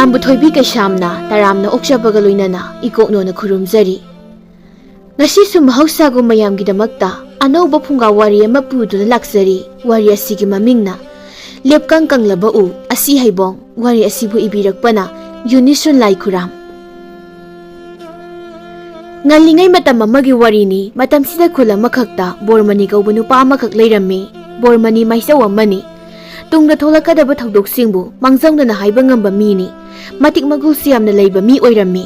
ꯃꯌꯥꯝꯕꯨ ꯊꯣꯏꯕꯤ ꯀꯩꯁꯥꯝꯅ ꯇꯔꯥꯝꯅ ꯑꯣꯛꯆꯕꯒ ꯂꯣꯏꯅꯅ ꯏꯀꯣꯛꯅꯣꯅ ꯈꯨꯔꯨꯝꯖꯔꯤ꯫ ꯉꯁꯤꯁꯨ ꯃꯍꯧꯁꯥꯒꯨꯝ ꯃꯌꯥꯝꯒꯤꯗꯃꯛꯇ ꯑꯅꯧꯕ ꯐꯨꯡꯒꯥ ꯋꯥꯔꯤ ꯑꯃ ꯄꯨꯗꯨꯅ ꯂꯥꯛꯆꯔꯤ꯫ ꯋꯥꯔꯤ ꯑꯁꯤꯒꯤ ꯃꯃꯤꯡꯅ ꯂꯦꯞꯀꯪ ꯀꯪꯂꯕ ꯎ ꯑꯁꯤ ꯍꯩꯕꯣꯡ꯫ ꯋꯥꯔꯤ ꯑꯁꯤꯕꯨ ꯏꯕꯤꯔꯛꯄꯅ ꯌꯨꯅꯤꯁꯨꯟ ꯂꯥꯏꯈꯨꯔꯥꯝ꯫ ꯉꯜꯂꯤꯉꯩ ꯃꯇꯝ ꯑꯃꯒꯤ ꯋꯥꯔꯤꯅꯤ꯫ ꯃꯇꯝꯁꯤꯗ ꯈꯨꯜ ꯑꯃꯈꯛꯇ ꯕꯣꯔꯃꯅꯤ ꯀꯧꯕ ꯅꯨꯄꯥ ꯑꯃꯈꯛ ꯂꯩꯔꯝꯃꯤ꯫ ꯕꯣꯔꯃꯅꯤ ꯃꯥꯏꯆꯧ ꯑꯃꯅꯤ꯫ ꯇꯨꯡꯗ ꯊꯣꯛꯂꯛꯀꯗꯕ ꯊꯧꯗꯣꯛꯁꯤꯡꯕꯨ ꯃꯥꯡꯖꯧꯅꯅ ꯍꯥꯏꯕ ꯉꯝꯕ ꯃꯤꯅꯤ꯫ ꯃꯇꯤꯛ ꯃꯒꯨꯜꯁꯨ ꯌꯥꯝꯅ ꯂꯩꯕ ꯃꯤ ꯑꯣꯏꯔꯝꯃꯤ꯫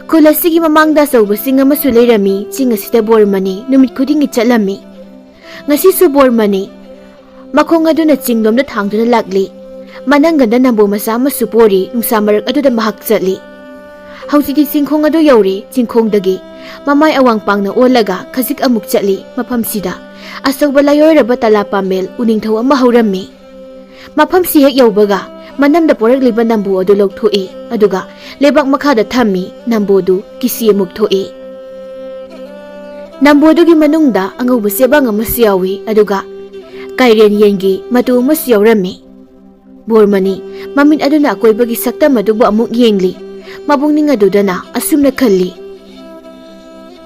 ꯈꯨꯜ ꯑꯁꯤꯒꯤ ꯃꯃꯥꯡꯗ ꯑꯆꯧꯕ ꯆꯤꯡ ꯑꯃꯁꯨ ꯂꯩꯔꯝꯃꯤ꯫ ꯆꯤꯡ ꯑꯁꯤꯗ ꯕꯣꯔꯃꯅꯤ ꯅꯨꯃꯤꯠ ꯈꯨꯗꯤꯡꯒꯤ ꯆꯠꯂꯝꯃꯤ꯫ ꯉꯁꯤꯁꯨ ꯕꯣꯔꯃꯅꯤ ꯃꯈꯣꯡ ꯑꯗꯨꯅ ꯆꯤꯡꯂꯣꯝꯗ ꯊꯥꯡꯗꯨꯅ ꯂꯥꯛꯂꯤ꯫ ꯃꯅꯪꯒꯟꯗ ꯅꯝꯕꯣ ꯃꯆꯥ ꯑꯃꯁꯨ ꯄꯣꯔꯤ꯫ ꯅꯨꯡꯁꯥ ꯃꯔꯛ ꯑꯗꯨꯗ ꯃꯍꯥꯛ ꯆꯠꯂꯤ꯫ ꯍꯧꯖꯤꯛꯇꯤ ꯆꯤꯡꯈꯣꯡ ꯑꯗꯨ ꯌꯧꯔꯤ꯫ ꯆꯤꯡꯈꯣꯡꯗꯒꯤ ꯃꯃꯥꯏ ꯑꯋꯥꯡ ꯄꯥꯡꯅ ꯑꯣꯜꯂꯒ ꯈꯖꯤꯛ ꯑꯃꯨꯛ ꯆꯠꯂꯤ꯫ ꯃꯐꯝꯁꯤꯗ ꯑꯆꯧꯕ ꯂꯥꯏꯑꯣꯏꯔꯕ ꯇꯂꯥ ꯄꯥꯃꯦꯜ ꯎꯅꯤꯡꯊꯧ ꯑꯃ ꯍꯧꯔꯝꯃꯤ꯫ ꯃꯐꯝꯁꯤ ꯍꯦꯛ ꯌꯧꯕꯒ ꯃꯅꯝꯗ ꯄꯣꯔꯛꯂꯤꯕ ꯅꯝꯕꯣ ꯑꯗꯨ ꯂꯧꯊꯣꯛꯏ꯫ ꯑꯗꯨꯒ ꯂꯩꯕꯥꯛ ꯃꯈꯥꯗ ꯊꯝꯃꯤ꯫ ꯅꯝꯕꯣꯗꯨ ꯀꯤꯁꯤ ꯑꯃꯨꯛ ꯊꯣꯛꯏ꯫ ꯅꯝꯕꯣꯗꯨꯒꯤ ꯃꯅꯨꯡꯗ ꯑꯉꯧꯕ ꯆꯦꯕꯥꯡ ꯑꯃꯁꯨ ꯌꯥꯎꯏ꯫ ꯑꯗꯨꯒ ꯀꯥꯏꯔꯦꯟ ꯌꯦꯟꯒꯤ ꯃꯇꯨ ꯑꯃꯁꯨ ꯌꯥꯎꯔꯝꯃꯤ꯫ ꯕꯣꯔꯃꯅꯤ ꯃꯃꯤꯠ ꯑꯗꯨꯅ ꯑꯀꯣꯏꯕꯒꯤ ꯁꯛꯇꯝ ꯑꯗꯨꯕꯨ ꯑꯃꯨꯛ ꯌꯦꯡꯂꯤ꯫ ꯃꯕꯨꯛꯅꯤꯡ ꯑꯗꯨꯗꯅ ꯑꯁꯨꯝꯅ ꯈꯜꯂꯤ,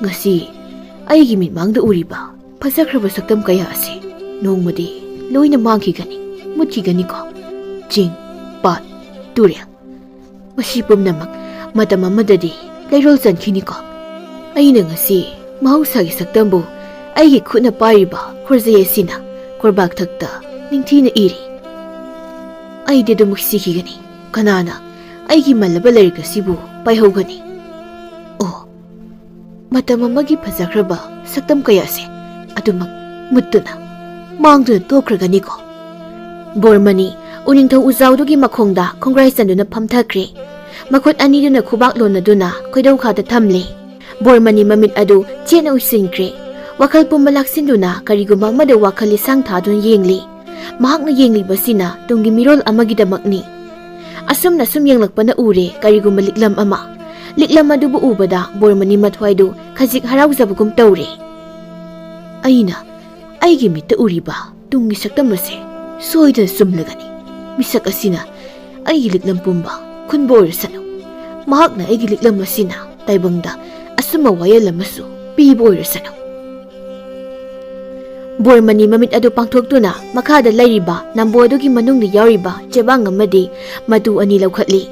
ꯉꯁꯤ ꯑꯩꯒꯤ ꯃꯤꯠꯃꯥꯡꯗ ꯎꯔꯤꯕ ꯐꯖꯈ꯭ꯔꯕ ꯁꯛꯇꯝ ꯀꯌꯥ ꯑꯁꯤ ꯅꯣꯡꯃꯗꯤ ꯂꯣꯏꯅ ꯃꯥꯡꯈꯤꯒꯅꯤ, ꯃꯨꯠꯈꯤꯒꯅꯤꯀꯣ꯫ ꯆꯤꯡ, ꯄꯥꯠ, ꯇꯨꯔꯦꯜ, ꯃꯁꯤ ꯄꯨꯝꯅꯃꯛ ꯃꯇꯝ ꯑꯃꯗꯗꯤ ꯂꯩꯔꯣꯜ ꯆꯟꯈꯤꯅꯤꯀꯣ꯫ ꯑꯩꯅ ꯉꯁꯤ ꯃꯍꯧꯁꯥꯒꯤ ꯁꯛꯇꯝꯕꯨ ꯑꯩꯒꯤ ꯈꯨꯠꯅ ꯄꯥꯏꯔꯤꯕ ꯈꯨꯔꯖꯩ ꯑꯁꯤꯅ ꯀꯣꯔꯕꯥꯛꯊꯛꯇ ꯅꯤꯡꯊꯤꯅ ꯏꯔꯤ꯫ ꯑꯩꯗꯤ ꯑꯗꯨꯃꯛ ꯁꯤꯈꯤꯒꯅꯤ꯫ ꯀꯅꯥꯅ ꯑꯩꯒꯤ ꯃꯜꯂꯕ ꯂꯥꯏꯔꯤꯛ ꯑꯁꯤꯕꯨ ꯄꯥꯏꯍꯧꯒꯅꯤ? ꯑꯣ, ꯃꯇꯝ ꯑꯃꯒꯤ ꯐꯖꯈ꯭ꯔꯕ ꯁꯛꯇꯝ ꯀꯌꯥꯁꯦ ꯑꯗꯨꯃꯛ ꯃꯨꯠꯇꯨꯅ ꯃꯥꯡꯗꯨꯅ ꯇꯣꯛꯈ꯭ꯔꯒꯅꯤꯀꯣ꯫ ꯕꯣꯔꯃꯅꯤ ꯎꯅꯤꯡꯊꯧ ꯎꯖꯥꯎꯗꯨꯒꯤ ꯃꯈꯣꯡꯗ ꯈꯣꯡꯒ꯭ꯔꯥꯏ ꯆꯟꯗꯨꯅ ꯐꯝꯊꯈ꯭ꯔꯦ꯫ ꯃꯈꯨꯠ ꯑꯅꯤꯗꯨꯅ ꯈꯨꯕꯥꯛ ꯂꯣꯟꯅꯗꯨꯅ ꯈꯣꯏꯗꯧꯈꯥꯗ ꯊꯝꯂꯤ꯫ ꯕꯣꯔꯃꯅꯤ ꯃꯃꯤꯠ ꯑꯗꯨ ꯆꯦꯠꯅ ꯎꯏꯁꯤꯟꯈ꯭ꯔꯦ꯫ ꯋꯥꯈꯜ ꯄꯨꯝꯕ ꯂꯥꯛꯁꯤꯟꯗꯨꯅ ꯀꯔꯤꯒꯨꯝꯕ ꯑꯃꯗ ꯋꯥꯈꯜ ꯂꯤꯁꯥꯡ ꯊꯥꯗꯨꯅ ꯌꯦꯡꯂꯤ꯫ ꯃꯍꯥꯛꯅ ꯌꯦꯡꯂꯤꯕꯁꯤꯅ ꯇꯨꯡꯒꯤ ꯃꯤꯔꯣꯜ ꯑꯃꯒꯤꯗꯃꯛꯅꯤ꯫ ꯑꯁꯨꯝꯅ ꯁꯨꯝ ꯌꯦꯡꯂꯛꯄꯅ ꯎꯔꯦ ꯀꯔꯤꯒꯨꯝꯕ ꯂꯤꯛꯂꯝ ꯑꯃ꯫ ꯂꯤꯛꯂꯝ ꯑꯗꯨꯕꯨ ꯎꯕꯗ ꯕꯣꯔꯃꯅꯤ ꯃꯊ꯭ꯋꯥꯏꯗꯨ ꯈꯖꯤꯛ ꯍꯔꯥꯎꯖꯕꯒꯨꯝ ꯇꯧꯔꯦ꯫ ꯑꯩꯅ ꯑꯩꯒꯤ ꯃꯤꯠꯇ ꯎꯔꯤꯕ ꯇꯨꯡꯒꯤ ꯁꯛꯇꯝ ꯑꯁꯤ ꯁꯣꯏꯗꯅ ꯆꯨꯝꯂꯒꯅꯤ꯫ ꯃꯤꯁꯛ ꯑꯁꯤꯅ ꯑꯩꯒꯤ ꯂꯤꯛꯂꯝ ꯄꯨꯝꯕ ꯈꯨꯟꯕ ꯑꯣꯏꯔꯁꯅꯨ꯫ ꯃꯍꯥꯛꯅ ꯑꯩꯒꯤ ꯂꯤꯛꯂꯝ ꯑꯁꯤꯅ ꯇꯥꯏꯕꯪꯗ ꯑꯁꯨꯝꯕ ꯋꯥꯌꯦꯜ ꯑꯃꯁꯨ ꯄꯤꯕ ꯑꯣꯏꯔꯁꯅꯨ꯫ ꯕꯣꯔꯃꯅꯤ ꯃꯃꯤꯠ ꯑꯗꯨ ꯄꯥꯡꯊꯣꯛꯇꯨꯅ ꯃꯈꯥꯗ ꯂꯩꯔꯤꯕ ꯅꯝꯕꯣ ꯑꯗꯨꯒꯤ ꯃꯅꯨꯡꯗ ꯌꯥꯎꯔꯤꯕ ꯆꯦꯕꯥꯡ ꯑꯃꯗꯤ ꯃꯇꯨ ꯑꯅꯤ ꯂꯧꯈꯠꯂꯤ꯫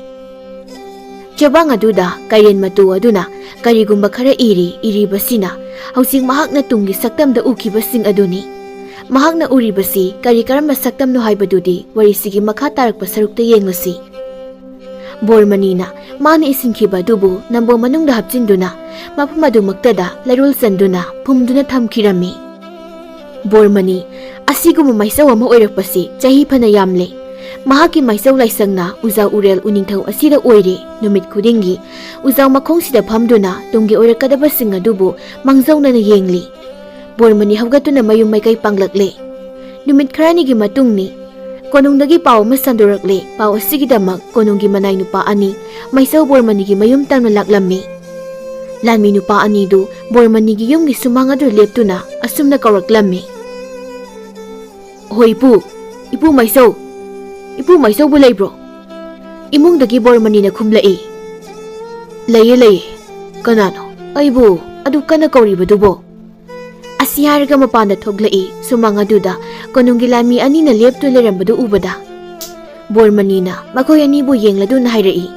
ꯆꯦꯕꯥꯡ ꯑꯗꯨꯗ ꯀꯥꯏꯔꯦꯟ ꯃꯇꯨ ꯑꯗꯨꯅ ꯀꯔꯤꯒꯨꯝꯕ ꯈꯔ ꯏꯔꯤ꯫ ꯏꯔꯤꯕꯁꯤꯅ ꯍꯧꯖꯤꯛ ꯃꯍꯥꯛꯅ ꯇꯨꯡꯒꯤ ꯁꯛꯇꯝꯗ ꯎꯈꯤꯕꯁꯤꯡ ꯑꯗꯨꯅꯤ꯫ ꯃꯍꯥꯛꯅ ꯎꯔꯤꯕꯁꯤ ꯀꯔꯤ ꯀꯔꯝꯕ ꯁꯛꯇꯝꯅꯣ ꯍꯥꯏꯕꯗꯨꯗꯤ ꯋꯥꯔꯤꯁꯤꯒꯤ ꯃꯈꯥ ꯇꯥꯔꯛꯄ ꯁꯔꯨꯛꯇ ꯌꯦꯡꯂꯁꯤ꯫ ꯕꯣꯔꯃꯅꯤꯅ ꯃꯥꯅ ꯏꯁꯤꯟꯈꯤꯕ ꯑꯗꯨꯕꯨ ꯅꯝꯕꯣ ꯃꯅꯨꯡꯗ ꯍꯥꯞꯆꯤꯟꯗꯨꯅ ꯃꯐꯝ ꯑꯗꯨꯃꯛꯇꯗ ꯂꯩꯔꯣꯜ ꯆꯟꯗꯨꯅ ꯐꯨꯝꯗꯨꯅ ꯊꯝꯈꯤꯔꯝꯃꯤ꯫ ꯕꯣꯔꯃꯅꯤ ꯑꯁꯤꯒꯨꯝꯕ ꯃꯥꯏꯆꯧ ꯑꯃ ꯑꯣꯏꯔꯛꯄꯁꯤ ꯆꯍꯤ ꯐꯅ ꯌꯥꯝꯂꯦ꯫ ꯃꯍꯥꯛꯀꯤ ꯃꯥꯏꯆꯧ ꯂꯥꯏꯁꯪꯅ ꯎꯖꯥꯎ ꯎꯔꯦꯜ ꯎꯅꯤꯡꯊꯧ ꯑꯁꯤꯗ ꯑꯣꯏꯔꯦ꯫ ꯅꯨꯃꯤꯠ ꯈꯨꯗꯤꯡꯒꯤ ꯎꯖꯥꯎ ꯃꯈꯣꯡꯁꯤꯗ ꯐꯝꯗꯨꯅ ꯇꯨꯡꯒꯤ ꯑꯣꯏꯔꯛꯀꯗꯕꯁꯤꯡ ꯑꯗꯨꯕꯨ ꯃꯥꯡꯖꯧꯅꯅ ꯌꯦꯡꯂꯤ꯫ ꯕꯣꯔꯃꯅꯤ ꯍꯧꯒꯠꯇꯨꯅ ꯃꯌꯨꯝ ꯃꯥꯏꯀꯩ ꯄꯥꯡꯂꯛꯂꯦ꯫ ꯅꯨꯃꯤꯠ ꯈꯔꯅꯤꯒꯤ ꯃꯇꯨꯡꯅꯤ꯫ ꯀꯣꯅꯨꯡꯗꯒꯤ ꯄꯥꯎ ꯑꯃ ꯁꯟꯗꯣꯔꯛꯂꯦ꯫ ꯄꯥꯎ ꯑꯁꯤꯒꯤꯗꯃꯛ ꯀꯣꯅꯨꯡꯒꯤ ꯃꯅꯥꯏ ꯅꯨꯄꯥ ꯑꯅꯤ ꯃꯥꯏꯆꯧ ꯕꯣꯔꯃꯅꯤꯒꯤ ꯃꯌꯨꯝ ꯇꯝꯅ ꯂꯥꯛꯂꯝꯃꯤ꯫ ꯂꯥꯟꯃꯤ ꯅꯨꯄꯥ ꯑꯅꯤꯗꯨ ꯕꯣꯔꯃꯅꯤꯒꯤ ꯌꯨꯝꯒꯤ ꯁꯨꯃꯥꯡ ꯑꯗꯨ ꯂꯦꯞꯇꯨꯅ ꯑꯁꯨꯝꯅ ꯀꯧꯔꯛꯂꯝꯃꯤ, "ꯍꯣꯏ ꯏꯄꯨ, ꯏꯄꯨ ꯃꯥꯏꯆꯧ, ꯏꯄꯨ ꯃꯥꯏꯆꯧꯕꯨ ꯂꯩꯕ꯭ꯔꯣ?" ꯏꯃꯨꯡꯗꯒꯤ ꯕꯣꯔꯃꯅꯤꯅ ꯈꯨꯝꯂꯛꯏ, "ꯂꯩꯌꯦ ꯂꯩꯌꯦ, ꯀꯅꯥꯅꯣ ꯑꯩꯕꯨ ꯑꯗꯨ ꯀꯟꯅ ꯀꯧꯔꯤꯕꯗꯨꯕꯣ?" ꯑꯁꯤ ꯍꯥꯏꯔꯒ ꯃꯄꯥꯟꯗ ꯊꯣꯛꯂꯛꯏ꯫ ꯁꯨꯃꯥꯡ ꯑꯗꯨꯗ ꯀꯣꯅꯨꯡꯒꯤ ꯂꯥꯟꯃꯤ ꯑꯅꯤꯅ ꯂꯦꯞꯇꯨꯅ ꯂꯩꯔꯝꯕꯗꯨ ꯎꯕꯗ ꯕꯣꯔꯃꯅꯤꯅ ꯃꯈꯣꯏ ꯑꯅꯤꯕꯨ ꯌꯦꯡꯂꯗꯨꯅ ꯍꯥꯏꯔꯛꯏ,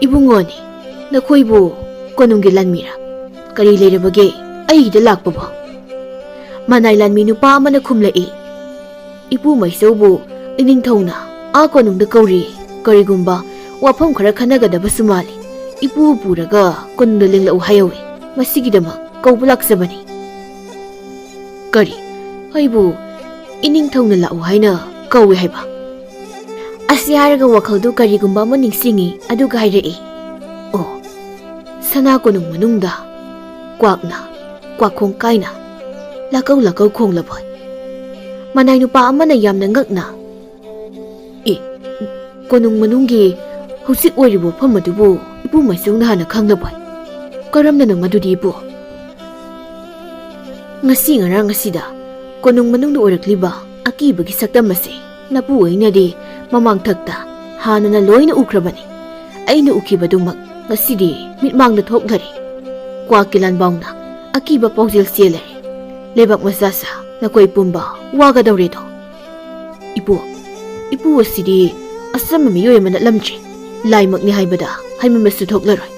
"ꯏꯕꯨꯡꯉꯣꯅꯤ, ꯅꯈꯣꯏꯕꯨ ꯀꯣꯅꯨꯡꯒꯤ ꯂꯥꯟꯃꯤꯔꯥ? ꯀꯔꯤ ꯂꯩꯔꯕꯒꯦ ꯑꯩꯒꯤꯗ ꯂꯥꯛꯄꯕꯣ?" ꯃꯅꯥꯏ ꯂꯥꯟꯃꯤ ꯅꯨꯄꯥ ꯑꯃꯅ ꯈꯨꯝꯂꯛꯏ, "ꯏꯄꯨ ꯃꯥꯏꯆꯧꯕꯨ ꯏꯅꯤꯡꯊꯧꯅ ꯀꯣꯅꯨꯡꯗ ꯀꯧꯔꯤ꯫ ꯀꯔꯤꯒꯨꯝꯕ ꯋꯥꯐꯝ ꯈꯔ ꯈꯟꯅꯒꯗꯕꯁꯨ ꯃꯥꯜꯂꯤ꯫ ꯏꯄꯨ ꯄꯨꯔꯒ ꯀꯣꯅꯨꯡꯗ ꯂꯦꯡꯂꯛꯎ ꯍꯥꯏꯍꯧꯏ꯫ ꯃꯁꯤꯒꯤꯗꯃꯛ ꯀꯧꯕ ꯂꯥꯛꯆꯕꯅꯤ." "ꯀꯔꯤ, ꯑꯩꯕꯨ ꯏꯅꯤꯡꯊꯧꯅ ꯂꯥꯛꯎ ꯍꯥꯏꯅ ꯀꯧꯏ ꯍꯥꯏꯕ?" ꯑꯁꯤ ꯍꯥꯏꯔꯒ ꯋꯥꯈꯜꯗꯨ ꯀꯔꯤꯒꯨꯝꯕ ꯑꯃ ꯅꯤꯡꯁꯤꯡꯏ꯫ ꯑꯗꯨꯒ ꯍꯥꯏꯔꯛꯏ, "ꯑꯣ, ꯁꯅꯥ ꯀꯣꯅꯨꯡ ꯃꯅꯨꯡꯗ ꯀ꯭ꯋꯥꯛꯅ ꯀ꯭ꯋꯥꯛꯈꯣꯡ ꯀꯥꯏꯅ ꯂꯥꯀꯧ ꯂꯥꯀꯧ ꯈꯣꯡꯂꯕꯣꯏ?" ꯃꯅꯥꯏ ꯅꯨꯄꯥ ꯑꯃꯅ ꯌꯥꯝꯅ ꯉꯛꯅ, "ꯀꯣꯅꯨꯡ ꯃꯅꯨꯡꯒꯤ ꯍꯧꯖꯤꯛ ꯑꯣꯏꯔꯤꯕ ꯃꯐꯝ ꯑꯗꯨꯕꯨ ꯏꯄꯨ ꯃꯥꯏꯆꯧꯅ ꯍꯥꯟꯅ ꯈꯪꯂꯕꯣꯏ? ꯀꯔꯝꯅꯅꯣ ꯃꯗꯨꯗꯤ ꯏꯄꯨ?" "ꯉꯁꯤ ꯉꯔꯥꯡ ꯑꯁꯤꯗ ꯀꯣꯅꯨꯡ ꯃꯅꯨꯡꯗ ꯑꯣꯏꯔꯛꯂꯤꯕ ꯑꯀꯤꯕꯒꯤ ꯁꯛꯇꯝ ꯑꯁꯤ ꯅꯄꯨ ꯑꯩꯅꯗꯤ ꯃꯃꯥꯡꯊꯛꯇ ꯍꯥꯟꯅꯅ ꯂꯣꯏꯅ ꯎꯈ꯭ꯔꯕꯅꯤ ꯑꯩꯅ ꯎꯈꯤꯕꯗꯨꯃꯛ ꯉꯁꯤꯗꯤ ꯃꯤꯠꯃꯥꯡꯗ ꯊꯣꯛꯂꯔꯤ ꯀ꯭ꯋꯥꯛꯀꯤ ꯂꯥꯟꯕꯥꯎꯅ ꯑꯀꯤꯕ ꯄꯥꯎꯖꯦꯜ ꯆꯦꯜꯂꯔꯤ ꯂꯩꯕꯥꯛ ꯃꯆꯥꯁꯥ ꯅꯈꯣꯏ ꯄꯨꯝꯕ ꯋꯥꯒꯗꯧꯔꯦꯗꯣ ꯏꯄꯨ ꯑꯁꯤꯗꯤ ꯑꯆꯝꯕ ꯃꯤꯑꯣꯏ ꯑꯃ ꯅꯠꯂꯝꯗ꯭ꯔꯦ ꯂꯥꯏꯃꯛꯅꯤ ꯍꯥꯏꯕꯗ ꯍꯥꯏꯃꯟꯕꯁꯨ ꯊꯣꯛꯂꯔꯣꯏ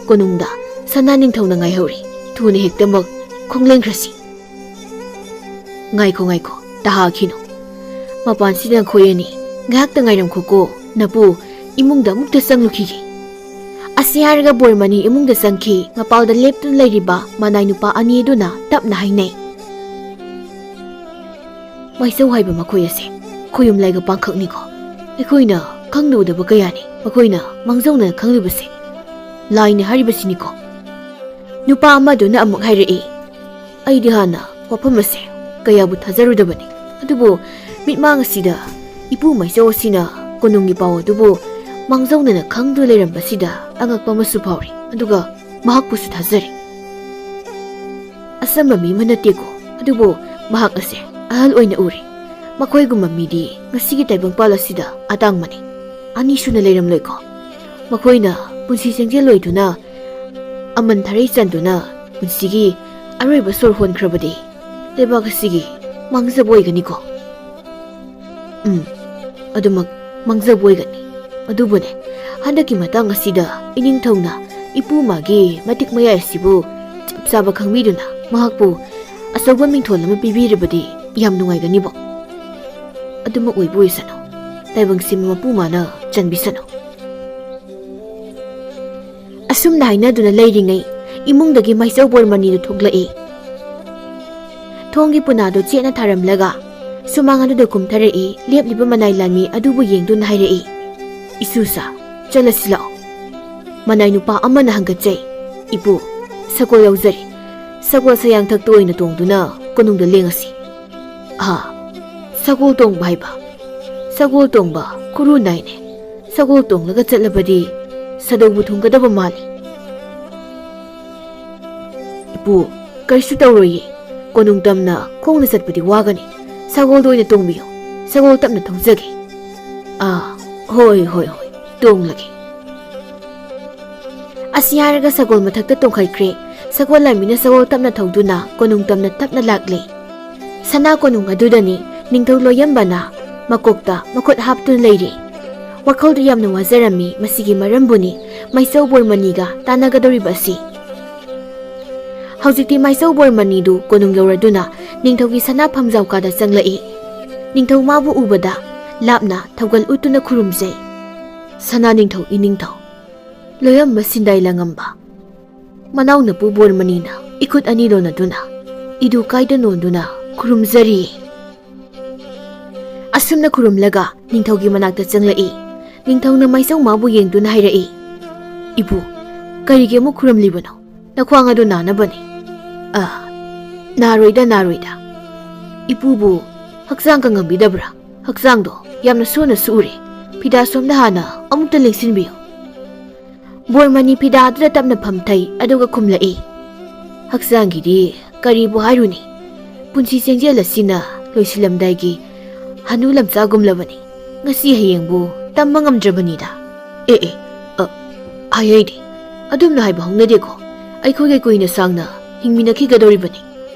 ꯀꯣꯅꯨꯡꯗ ꯁꯅꯥ ꯅꯤꯡꯊꯧꯅ ꯉꯥꯏꯍꯧꯔꯤ ꯊꯨꯅ ꯍꯦꯛꯇꯃꯛ ꯈꯣꯡꯂꯦꯡꯈ꯭ꯔꯁꯤ ꯉꯥꯏꯈꯣ ꯇꯥꯍꯥꯈꯤꯅꯣ ꯃꯄꯥꯟꯁꯤꯗ ꯑꯩꯈꯣꯏ ꯑꯅꯤ ꯉꯥꯏꯍꯥꯛꯇ ꯉꯥꯏꯔꯝꯈꯣꯀꯣ ꯅꯄꯨ ꯏꯃꯨꯡꯗ ꯑꯃꯨꯛꯇ ꯆꯪꯂꯨꯈꯤꯒꯦ ꯑꯁꯤ ꯍꯥꯏꯔꯒ ꯕꯣꯔꯃꯅꯤ ꯏꯃꯨꯡꯗ ꯆꯪꯈꯤ ꯃꯄꯥꯜꯗ ꯂꯦꯞꯇꯨꯅ ꯂꯩꯔꯤꯕ ꯃꯅꯥꯏ ꯅꯨꯄꯥ ꯑꯅꯤ ꯑꯗꯨꯅ ꯇꯞꯅ ꯍꯥꯏꯅꯩ ꯃꯥꯏꯆꯧ ꯍꯥꯏꯕ ꯃꯈꯣꯏ ꯑꯁꯦ ꯈꯣꯌꯨꯝ ꯂꯥꯏꯒ ꯄꯥꯡꯈꯛꯅꯤꯀꯣ ꯑꯩꯈꯣꯏꯅ ꯈꯪꯂꯨꯗꯕ ꯀꯌꯥꯅꯤ ꯃꯈꯣꯏꯅ ꯃꯥꯡꯖꯧꯅꯅ ꯈꯪꯂꯤꯕꯁꯦ ꯂꯥꯏꯅ ꯍꯥꯏꯔꯤꯕꯁꯤꯅꯤꯀꯣ ꯅꯨꯄꯥ ꯑꯃꯗꯨꯅ ꯑꯃꯨꯛ ꯍꯥꯏꯔꯛꯏ ꯑꯩꯗꯤ ꯍꯥꯟꯅ ꯋꯥꯐꯝ ꯑꯁꯦ ꯀꯌꯥꯕꯨ ꯊꯥꯖꯔꯨꯗꯕꯅꯤ ꯑꯗꯨꯕꯨ ꯃꯤꯠꯃꯥꯡ ꯑꯁꯤꯗ ꯏꯄꯨ ꯃꯥꯏꯆꯧ ꯑꯁꯤꯅ ꯀꯣꯅꯨꯡꯒꯤ ꯄꯥꯎ ꯑꯗꯨꯕꯨ ꯃꯥꯡꯖꯧꯅꯅ ꯈꯪꯗꯨꯅ ꯂꯩꯔꯝꯕꯁꯤꯗ ꯑꯉꯛꯄ ꯑꯃꯁꯨ ꯐꯥꯎꯔꯤ ꯑꯗꯨꯒ ꯃꯍꯥꯛꯄꯨꯁꯨ ꯊꯥꯖꯔꯤ ꯑꯆꯝꯕ ꯃꯤ ꯑꯃ ꯅꯠꯇꯦꯀꯣ ꯑꯗꯨꯕꯨ ꯃꯍꯥꯛ ꯑꯁꯦ ꯑꯍꯜ ꯑꯣꯏꯅ ꯎꯔꯤ ꯃꯈꯣꯏꯒꯨꯝꯕ ꯃꯤꯗꯤ ꯉꯁꯤꯒꯤ ꯇꯥꯏꯕꯪꯄꯥꯜ ꯑꯁꯤꯗ ꯑꯇꯥꯡꯕꯅꯤ ꯑꯅꯤ ꯁꯨꯅ ꯂꯩꯔꯝꯂꯣꯏꯀꯣ ꯃꯈꯣꯏꯅ ꯄꯨꯟꯁꯤ ꯆꯦꯡꯖꯦꯜ ꯂꯣꯏꯗꯨꯅ ꯑꯃꯟ ꯊꯔꯩ ꯆꯟꯗꯨꯅ ꯄꯨꯟꯁꯤꯒꯤ ꯑꯔꯣꯏꯕ ꯁꯣꯔ ꯍꯣꯟꯈ꯭ꯔꯕꯗꯤ ꯂꯩꯕꯥꯛ ꯑꯁꯤꯒꯤ ꯃꯥꯡꯖꯕ ꯑꯣꯏꯒꯅꯤꯀꯣ ꯑꯗꯨꯃꯛ ꯃꯥꯡꯖꯕ ꯑꯣꯏꯒꯅꯤ ꯑꯗꯨꯕꯨꯅꯦ ꯍꯟꯗꯛꯀꯤ ꯃꯇꯥꯡ ꯑꯁꯤꯗ ꯏꯅꯤꯡꯊꯧꯅ ꯏꯄꯨꯃꯥꯒꯤ ꯃꯇꯤꯛ ꯃꯌꯥꯏ ꯑꯁꯤꯕꯨ ꯆꯞ ꯆꯥꯕ ꯈꯪꯕꯤꯗꯨꯅ ꯃꯍꯥꯛꯄꯨ ꯑꯆꯧꯕ ꯃꯤꯡꯊꯣꯜ ꯑꯃ ꯄꯤꯕꯤꯔꯕꯗꯤ ꯌꯥꯝ ꯅꯨꯡꯉꯥꯏꯒꯅꯤꯕꯣ ꯑꯗꯨꯃꯛ ꯑꯣꯏꯕ ꯑꯣꯏꯁꯅꯨ ꯇꯥꯏꯕꯪꯁꯤꯃ ꯃꯄꯨꯃꯥꯅ ꯆꯟꯕꯤꯁꯅꯨ ꯑꯁꯨꯝꯅ ꯍꯥꯏꯅꯗꯨꯅ ꯂꯩꯔꯤꯉꯩ ꯏꯃꯨꯡꯗꯒꯤ ꯃꯥꯏꯆꯧ ꯕꯣꯔꯃꯅꯤꯗꯨ ꯊꯣꯛꯂꯛꯏ ꯊꯣꯡꯒꯤ ꯄꯨꯅꯥꯗꯨ ꯆꯦꯠꯅ ꯊꯥꯔꯝꯂꯒ ꯁꯨꯃꯥꯡ ꯑꯗꯨꯗ ꯀꯨꯝꯊꯔꯛꯏ ꯂꯦꯞꯂꯤꯕ ꯃꯅꯥꯏ ꯂꯥꯟꯃꯤ ꯑꯗꯨꯕꯨ ꯌꯦꯡꯗꯨꯅ ꯍꯥꯏꯔꯛꯏ ꯏꯁꯨꯁꯥ ꯆꯠꯂꯁꯤ ꯂꯥꯛꯑꯣ ꯃꯅꯥꯏ ꯅꯨꯄꯥ ꯑꯃꯅ ꯍꯪꯒꯠꯆꯩ ꯏꯄꯨ ꯁꯒꯣꯜ ꯌꯥꯎꯖꯔꯤ ꯁꯒꯣꯜ ꯁꯌꯥꯡꯊꯛꯇ ꯑꯣꯏꯅ ꯇꯣꯡꯗꯨꯅ ꯀꯣꯅꯨꯡꯗ ꯂꯦꯡꯉꯁꯤ ꯁꯒꯣꯜ ꯇꯣꯡꯕ ꯍꯥꯏꯕ ꯁꯒꯣꯜ ꯇꯣꯡꯕ ꯈꯨꯔꯨ ꯅꯥꯏꯅꯦ ꯁꯒꯣꯜ ꯇꯣꯡꯂꯒ ꯆꯠꯂꯕꯗꯤ ꯁꯗꯧꯕꯨ ꯊꯨꯡꯒꯗꯕ ꯃꯥꯜꯂꯤ ꯏꯄꯨ ꯀꯔꯤꯁꯨ ꯇꯧꯔꯣꯏꯌꯦ ꯀꯣꯅꯨꯡ ꯇꯝꯅ ꯈꯣꯡꯅ ꯆꯠꯄꯗꯤ ꯋꯥꯒꯅꯤ ꯁꯒꯣꯜꯗ ꯑꯣꯏꯅ ꯇꯣꯡꯕꯤꯌꯨ ꯁꯒꯣꯜ ꯇꯞꯅ ꯊꯧꯖꯒꯦ ꯍꯣꯏ ꯇꯣꯡꯂꯒꯦ ꯑꯁꯤ ꯍꯥꯏꯔꯒ ꯁꯒꯣꯜ ꯃꯊꯛꯇ ꯇꯣꯡꯈꯠꯈ꯭ꯔꯦ ꯁꯒꯣꯜ ꯂꯥꯟꯃꯤꯅ ꯁꯒꯣꯜ ꯇꯞꯅ ꯊꯧꯗꯨꯅ ꯀꯣꯅꯨꯡ ꯇꯝꯅ ꯇꯞꯅ ꯂꯥꯛꯂꯦ ꯁꯅꯥ ꯀꯣꯅꯨꯡ ꯑꯗꯨꯗꯅꯤ ꯅꯤꯡꯊꯧ ꯂꯣꯌꯝꯕꯅ ꯃꯀꯣꯛꯇ ꯃꯈꯨꯠ ꯍꯥꯞꯇꯨꯅ ꯂꯩꯔꯤ ꯋꯥꯈꯜꯗꯨ ꯌꯥꯝꯅ ꯋꯥꯖꯔꯝꯃꯤ ꯃꯁꯤꯒꯤ ꯃꯔꯝꯕꯨꯅꯤ ꯃꯥꯏꯆꯧ ꯕꯣꯔꯃꯅꯤꯒ ꯇꯥꯟꯅꯒꯗꯧꯔꯤꯕ ꯑꯁꯤ ꯍꯧꯖꯤꯛꯇꯤ ꯃꯥꯏꯆꯧ ꯕꯣꯔꯃꯅꯤꯗꯨ ꯀꯣꯅꯨꯡ ꯌꯧꯔꯗꯨꯅ ꯅꯤꯡꯊꯧꯒꯤ ꯁꯅꯥ ꯐꯝꯖꯥꯎꯀꯥꯗ ꯆꯪꯂꯛꯏ ꯅꯤꯡꯊꯧ ꯃꯥꯕꯨ ꯎꯕꯗ ꯂꯥꯞꯅ ꯊꯧꯒꯜ ꯎꯠꯇꯨꯅ ꯈꯨꯔꯨꯝꯖꯩ ꯁꯅꯥ ꯅꯤꯡꯊꯧ ꯏꯅꯤꯡꯊꯧ ꯂꯣꯌꯝꯕ ꯁꯤꯟꯗꯥꯏ ꯂꯪꯉꯝꯕ ꯃꯅꯥꯎꯅꯨꯄꯨ ꯕꯣꯔꯃꯅꯤꯅ ꯏꯈꯨꯠ ꯑꯅꯤ ꯂꯣꯟꯅꯗꯨꯅ ꯏꯗꯨ ꯀꯥꯏꯗ ꯅꯣꯟꯗꯨꯅ ꯈꯨꯔꯨꯝꯖꯔꯤ ꯑꯁꯨꯝꯅ ꯈꯨꯔꯨꯝꯂꯒ ꯅꯤꯡꯊꯧꯒꯤ ꯃꯅꯥꯛꯇ ꯆꯪꯂꯛꯏ ꯅꯤꯡꯊꯧꯅ ꯃꯥꯏꯆꯧ ꯃꯥꯕꯨ ꯌꯦꯡꯗꯨꯅ ꯍꯥꯏꯔꯛꯏ ꯏꯄꯨ ꯀꯔꯤꯒꯤ ꯑꯃꯨꯛ ꯈꯨꯔꯨꯝꯂꯤꯕꯅꯣ ꯅꯈ꯭ꯋꯥꯡ ꯑꯗꯨ ꯅꯥꯅꯕꯅꯤ ꯅꯥꯔꯣꯏꯗ ꯏꯄꯨꯕꯨ ꯍꯛꯆꯥꯡ ꯀꯪꯉꯝꯕꯤꯗꯕ꯭ꯔꯥ ꯍꯛꯆꯥꯡꯗꯣ ꯌꯥꯝꯅ ꯁꯣꯟꯅꯁꯨ ꯎꯔꯦ ꯐꯤꯗꯥ ꯁꯣꯝꯗ ꯍꯥꯟꯅ ꯑꯃꯨꯛꯇ ꯂꯦꯡꯁꯤꯟꯕꯤꯌꯨ ꯕꯣꯔꯃꯅꯤ ꯐꯤꯗꯥ ꯑꯗꯨꯗ ꯇꯞꯅ ꯐꯝꯊꯩ ꯑꯗꯨꯒ ꯈꯨꯝꯂꯛꯏ ꯍꯛꯆꯥꯡꯒꯤꯗꯤ ꯀꯔꯤꯕꯨ ꯍꯥꯏꯔꯨꯅꯤ ꯄꯨꯟꯁꯤ ꯆꯦꯡꯖꯦꯜ ꯑꯁꯤꯅ ꯂꯣꯏꯁꯤꯜꯂꯝꯗꯥꯏꯒꯤ ꯍꯅꯨ ꯂꯝꯆꯥꯒꯨꯝꯂꯕꯅꯤ ꯉꯁꯤ ꯍꯌꯦꯡꯕꯨ ꯇꯝꯕ ꯉꯝꯗ꯭ꯔꯕꯅꯤꯗ ꯍꯥꯏꯗꯤ ꯑꯗꯨꯝꯅ ꯍꯥꯏꯕ ꯍꯧꯅꯗꯦꯀꯣ ꯑꯩꯈꯣꯏꯒ ꯀꯨꯏꯅ ꯁꯥꯡꯅ ꯍꯤꯡꯃꯤꯟꯅꯈꯤꯒꯗꯧꯔꯤꯕꯅꯤ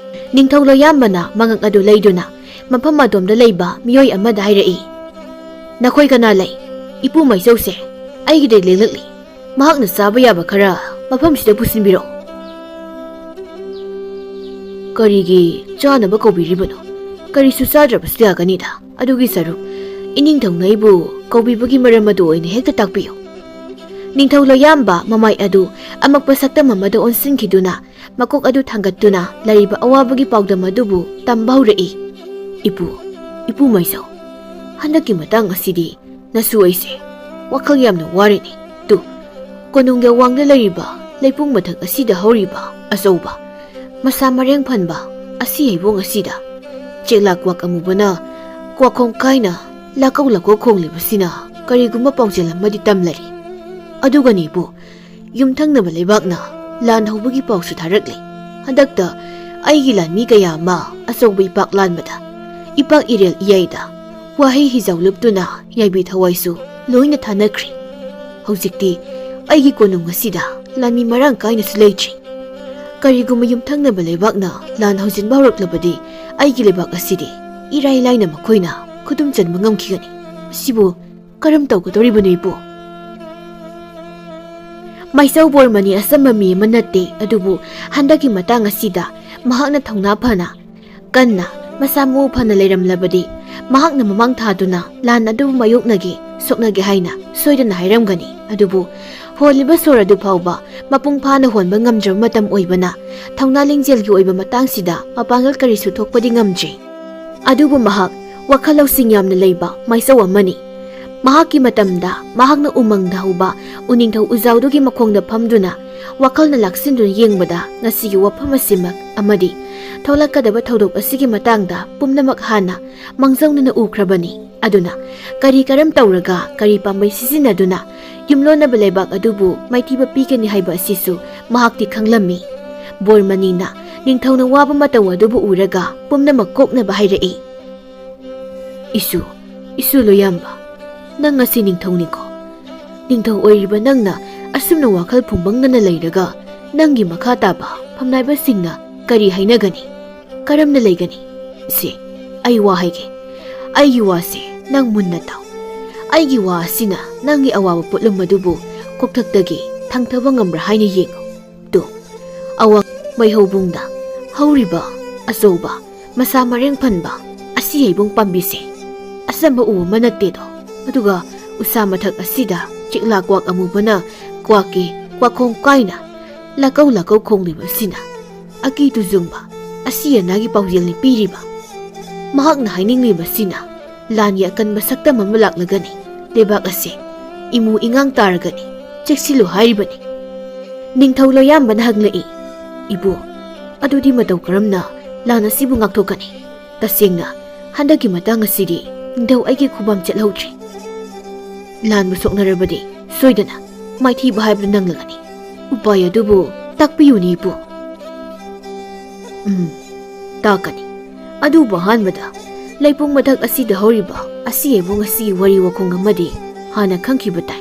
ꯅꯤꯡꯊꯧ ꯂꯣꯌꯥꯝꯕꯅ ꯃꯉꯛ ꯑꯗꯨ ꯂꯩꯗꯨꯅ ꯃꯐꯝ ꯑꯗꯣꯝꯗ ꯂꯩꯕ ꯃꯤꯑꯣꯏ ꯑꯃꯗ ꯍꯥꯏꯔꯛꯏ ꯅꯈꯣꯏ ꯀꯅꯥ ꯂꯩ ꯏꯄꯨ ꯃꯥꯏꯆꯧꯁꯦ ꯑꯩꯒꯤꯗ ꯂꯦꯡꯂꯛꯂꯤ ꯃꯍꯥꯛꯅ ꯆꯥꯕ ꯌꯥꯕ ꯈꯔ ꯃꯐꯝꯁꯤꯗ ꯄꯨꯁꯤꯟꯕꯤꯔꯛꯎ ꯀꯔꯤꯒꯤ ꯆꯥꯅꯕ ꯀꯧꯕꯤꯔꯤꯕꯅꯣ ꯀꯔꯤꯁꯨ ꯆꯥꯗ꯭ꯔꯕꯁꯨ ꯌꯥꯒꯅꯤꯗ ꯑꯗꯨꯒꯤ ꯁꯔꯨꯛ ꯏꯅꯤꯡꯊꯧꯅ ꯑꯩꯕꯨ ꯀꯧꯕꯤꯕꯒꯤ ꯃꯔꯝ ꯑꯗꯨ ꯑꯣꯏꯅ ꯍꯦꯛꯇ ꯇꯥꯛꯄꯤꯌꯨ ꯅꯤꯡꯊꯧ ꯂꯣꯌꯥꯝꯕ ꯃꯃꯥꯏ ꯑꯗꯨ ꯑꯃꯛꯄ ꯁꯛꯇꯝ ꯑꯃꯗ ꯑꯣꯟꯁꯤꯟꯈꯤꯗꯨꯅ ꯃꯀꯣꯛ ꯑꯗꯨ ꯊꯥꯡꯒꯠꯇꯨꯅ ꯂꯩꯔꯤꯕ ꯑꯋꯥꯕꯒꯤ ꯄꯥꯎꯗꯝ ꯑꯗꯨꯕు ꯇꯝꯕ ꯍꯧꯔꯛꯏ ꯏꯄꯨ ꯃꯥꯏꯆꯧ ꯍꯟꯗꯛꯀꯤ ꯃꯇꯥꯡ ꯑꯁꯤꯗꯤ ꯅꯁꯨ ꯑꯩꯁꯦ ꯋꯥꯈꯜ ꯌꯥꯝꯅ ꯋꯥꯔꯤꯅꯤ ꯀꯣꯅꯨꯡꯒꯤ ꯑꯋꯥꯡꯗ ꯂꯩꯔꯤꯕ ꯂꯩꯄꯨꯡ ꯃꯊꯛ ꯑꯁꯤꯗ ꯍꯧꯔꯤꯕ ꯑꯆꯧꯕ ꯃꯁꯥ ꯃꯔꯦꯡ ꯐꯟꯕ ꯑꯁꯤ ꯍꯩꯕꯣꯡ ꯑꯁꯤꯗ ꯆꯦꯛꯂꯥ ꯀ꯭ꯋꯥꯛ ꯑꯃꯨꯕꯅ ꯀ꯭ꯋꯥꯛꯈꯣꯡ ꯀꯥꯏꯅ ꯂꯥꯀꯧ ꯈꯣꯡꯂꯤꯕꯁꯤꯅ ꯀꯔꯤꯒꯨꯝꯕ ꯄꯥꯎꯖꯦꯜ ꯑꯃꯗꯤ ꯇꯝꯂꯔꯤ ꯑꯗꯨꯒꯅꯤ ꯏꯄꯨ ꯌꯨꯝꯊꯪꯅꯕ ꯂꯩꯕꯥꯛꯅ ꯂꯥꯟ ꯍꯧꯕꯒꯤ ꯄꯥꯎꯁꯨ ꯊꯥꯔꯛꯂꯤ ꯍꯟꯗꯛꯇ ꯑꯩꯒꯤ ꯂꯥꯟꯃꯤ ꯀꯌꯥ ꯑꯃ ꯑꯆꯧꯕ ꯏꯄꯥꯛ ꯂꯥꯟꯕꯗ ꯏꯄꯥꯛ ꯏꯔꯦꯜ ꯏꯌꯥꯏꯗ ꯋꯥꯍꯩ ꯍꯤꯖꯥꯎ ꯂꯨꯞꯇꯨꯅ ꯌꯥꯏꯕꯤ ꯊꯋꯥꯏꯁꯨ ꯂꯣꯏꯅ ꯊꯥꯅꯈ꯭ꯔꯦ꯫ ꯍꯧꯖꯤꯛꯇꯤ ꯑꯩꯒꯤ ꯀꯣꯅꯨꯡ ꯑꯁꯤꯗ ꯂꯥꯟꯃꯤ ꯃꯔꯥꯡ ꯀꯥꯏꯅꯁꯨ ꯂꯩꯇ꯭ꯔꯤ꯫ ꯀꯔꯤꯒꯨꯝꯕ ꯌꯨꯝꯊꯪꯅꯕ ꯂꯩꯕꯥꯛꯅ ꯂꯥꯟ ꯍꯧꯖꯤꯟꯕ ꯍꯧꯔꯛꯂꯕꯗꯤ ꯑꯩꯒꯤ ꯂꯩꯕꯥꯛ ꯑꯁꯤꯗꯤ ꯏꯔꯥꯏ ꯂꯥꯏꯅ ꯃꯈꯣꯏꯅ ꯈꯨꯗꯨꯝ ꯆꯟꯕ ꯉꯝꯈꯤꯒꯅꯤ꯫ ꯃꯁꯤꯕꯨ ꯀꯔꯝ ꯇꯧꯒꯗꯧꯔꯤꯕꯅꯣ ꯏꯄꯨ? ꯃꯥꯏꯆꯧ ꯕꯣꯔꯃꯅꯤ ꯑꯆꯝꯕ ꯃꯤ ꯑꯃ ꯅꯠꯇꯦ, ꯑꯗꯨꯕꯨ ꯍꯟꯗꯛꯀꯤ ꯃꯇꯥꯡ ꯑꯁꯤꯗ ꯃꯍꯥꯛꯅ ꯊꯧꯅꯥ ꯐꯅ ꯀꯟꯅ ꯃꯁꯥ ꯃꯎ ꯐꯅ ꯂꯩꯔꯝꯂꯕꯗꯤ ꯃꯍꯥꯛꯅ ꯃꯃꯥꯡ ꯊꯥꯗꯨꯅ ꯂꯥꯟ ꯑꯗꯨꯕꯨ ꯃꯥꯌꯣꯛꯅꯒꯦ ꯁꯣꯛꯅꯒꯦ ꯍꯥꯏꯅ ꯁꯣꯏꯗꯅ ꯍꯥꯏꯔꯝꯒꯅꯤ꯫ ꯑꯗꯨꯕꯨ ꯍꯣꯜꯂꯤꯕ ꯁꯣꯔ ꯑꯗꯨ ꯐꯥꯎꯕ ꯃꯄꯨꯡ ꯐꯥꯅ ꯍꯣꯟꯕ ꯉꯝꯗ꯭ꯔꯕ ꯃꯇꯝ ꯑꯣꯏꯕꯅ ꯊꯧꯅꯥ ꯂꯤꯡꯖꯦꯜꯒꯤ ꯑꯣꯏꯕ ꯃꯇꯥꯡꯁꯤꯗ ꯃꯄꯥꯡꯒꯜ ꯀꯔꯤꯁꯨ ꯊꯣꯛꯄꯗꯤ ꯉꯝꯗ꯭ꯔꯤ꯫ ꯑꯗꯨꯕꯨ ꯃꯍꯥꯛ ꯋꯥꯈꯜ ꯂꯧꯁꯤꯡ ꯌꯥꯝꯅ ꯂꯩꯕ ꯃꯥꯏꯆꯧ ꯑꯃꯅꯤ꯫ ꯃꯍꯥꯛꯀꯤ ꯃꯇꯝꯗ ꯃꯍꯥꯛꯅ ꯎꯃꯪꯗ ꯍꯧꯕ ꯎꯅꯤꯡꯊꯧ ꯎꯖꯥꯎꯗꯨꯒꯤ ꯃꯈꯣꯡꯗ ꯐꯝꯗꯨꯅ ꯋꯥꯈꯜꯅ ꯂꯥꯛꯁꯤꯟꯗꯨꯅ ꯌꯦꯡꯕꯗ ꯉꯁꯤꯒꯤ ꯋꯥꯐꯝ ꯑꯁꯤꯃꯛ ꯑꯃꯗꯤ ꯊꯣꯛꯂꯛꯀꯗꯕ ꯊꯧꯗꯣꯛ ꯑꯁꯤꯒꯤ ꯃꯇꯥꯡꯗ ꯄꯨꯝꯅꯃꯛ ꯍꯥꯟꯅ ꯃꯥꯡꯖꯧꯅꯅ ꯎꯈ꯭ꯔꯕꯅꯤ꯫ ꯑꯗꯨꯅ ꯀꯔꯝ ꯇꯧꯔꯒ ꯀꯔꯤ ꯄꯥꯝꯕꯩ ꯁꯤꯖꯤꯟꯅꯗꯨꯅ ꯌꯨꯝꯂꯣꯟꯅꯕ ꯂꯩꯕꯥꯛ ꯑꯗꯨꯕꯨ ꯃꯥꯏꯊꯤꯕ ꯄꯤꯒꯅꯤ ꯍꯥꯏꯕ ꯑꯁꯤꯁꯨ ꯃꯍꯥꯛꯇꯤ ꯈꯪꯂꯝꯃꯤ꯫ ꯕꯣꯔꯃꯅꯤꯅ ꯅꯤꯡꯊꯧꯅ ꯋꯥꯕ ꯃꯇꯧ ꯑꯗꯨꯕꯨ ꯎꯔꯒ ꯄꯨꯝꯅꯃꯛ ꯀꯣꯛꯅꯕ ꯍꯥꯏꯔꯛꯏ꯫ ꯏꯁꯨ ꯂꯣꯌꯥꯝꯕ, ꯅꯪ ꯉꯁꯤ ꯅꯤꯡꯊꯧꯅꯤꯀꯣ? ꯅꯤꯡꯊꯧ ꯑꯣꯏꯔꯤꯕ ꯅꯪꯅ ꯑꯁꯨꯝꯅ ꯋꯥꯈꯜ ꯐꯨꯡꯕꯪꯅꯅ ꯂꯩꯔꯒ ꯅꯪꯒꯤ ꯃꯈꯥ ꯇꯥꯕ ꯐꯝꯅꯥꯏꯕꯁꯤꯡꯅ ꯀꯔꯤ ꯍꯥꯏꯅꯒꯅꯤ? ꯀꯔꯝꯅ ꯂꯩꯒꯅꯤ? ꯑꯩ ꯋꯥ ꯍꯥꯏꯒꯦ꯫ ꯑꯩꯒꯤ ꯋꯥꯁꯦ ꯅꯪ ꯃꯨꯟꯅ ꯇꯥꯎ꯫ ꯑꯩꯒꯤ ꯋꯥ ꯑꯁꯤꯅ ꯅꯪꯒꯤ ꯑꯋꯥꯕ ꯄꯣꯠꯂꯨꯝ ꯑꯗꯨꯕꯨ ꯀꯣꯛꯊꯛꯇꯒꯤ ꯊꯥꯡꯊꯕ ꯉꯝꯕ꯭ꯔꯥ ꯍꯥꯏꯅ ꯌꯦꯡꯉꯨ꯫ ꯑꯋꯥꯡ ꯃꯩꯍꯧꯕꯨꯡꯗ ꯍꯧꯔꯤꯕ ꯑꯆꯧꯕ ꯃꯁꯥ ꯃꯔꯦꯡ ꯐꯟꯕ ꯑꯁꯤ ꯍꯩꯕꯨꯡ ꯄꯥꯝꯕꯤꯁꯦ ꯑꯆꯝꯕ ꯎ ꯑꯃ ꯅꯠꯇꯦꯗꯣ꯫ ꯑꯗꯨꯒ ꯎꯁꯥ ꯃꯊꯛ ꯑꯁꯤꯗ ꯆꯤꯛꯂꯥ ꯀ꯭ꯋꯥꯛ ꯑꯃꯨꯕꯅ ꯀ꯭ꯋꯥꯛꯀꯤ ꯋꯥꯈꯣꯡ ꯀꯥꯏꯅ ꯂꯥꯀꯧ ꯈꯣꯡꯂꯤꯕ ꯑꯁꯤꯅ ꯑꯀꯤ ꯇꯨꯖꯨꯡꯕ ꯑꯁꯤ ꯑꯅꯥꯒꯤ ꯄꯥꯎꯖꯦꯜꯅꯤ ꯄꯤꯔꯤꯕ꯫ ꯃꯍꯥꯛꯅ ꯍꯥꯏꯅꯤꯡꯂꯤꯕꯁꯤꯅ ꯂꯥꯟꯒꯤ ꯑꯀꯟꯕ ꯁꯛꯇꯝ ꯑꯃ ꯂꯥꯛꯂꯒꯅꯤ, ꯂꯩꯕꯥꯛ ꯑꯁꯤ ꯏꯃꯨ ꯏꯉꯥꯡ ꯇꯥꯔꯒꯅꯤ, ꯆꯦꯛꯁꯤꯜꯂꯨ ꯍꯥꯏꯔꯤꯕꯅꯤ꯫ ꯅꯤꯡꯊꯧ ꯂꯣꯌꯥꯝꯕꯅ ꯍꯪꯂꯛꯏ꯫ ꯏꯕꯨ, ꯑꯗꯨꯗꯤ ꯃꯇꯧ ꯀꯔꯝꯅ ꯂꯥꯟ ꯑꯁꯤꯕꯨ ꯉꯥꯛꯊꯣꯛꯀꯅꯤ? ꯇꯁꯦꯡꯅ ꯍꯟꯗꯛꯀꯤ ꯃꯇꯥꯡ ꯑꯁꯤꯗꯤ ꯅꯤꯡꯊꯧ ꯑꯩꯒꯤ ꯈꯨꯕꯝ ꯆꯠꯍꯧꯗ꯭ꯔꯤ꯫ ꯂꯥꯟꯕꯨ ꯁꯣꯛꯅꯔꯕꯗꯤ ꯁꯣꯏꯗꯅ ꯃꯥꯏꯊꯤꯕ ꯍꯥꯏꯕꯗꯨ ꯅꯪꯂꯒꯅꯤ꯫ ꯎꯄꯥꯏ ꯑꯗꯨꯕꯨ ꯇꯥꯛꯄꯤꯌꯨꯅꯤ ꯏꯄꯨ꯫ ꯇꯥꯛꯀꯅꯤ꯫ ꯑꯗꯨꯕꯨ ꯑꯍꯥꯟꯕꯗ ꯂꯩꯄꯨꯡ ꯃꯊꯛ ꯑꯁꯤꯗ ꯍꯧꯔꯤꯕ ꯑꯁꯤ ꯍꯩꯕꯣꯡ ꯑꯁꯤꯒꯤ ꯋꯥꯔꯤ ꯋꯥꯈꯣꯡ ꯑꯃꯗꯤ ꯍꯥꯟꯅ ꯈꯪꯈꯤꯕ ꯇꯥꯏ꯫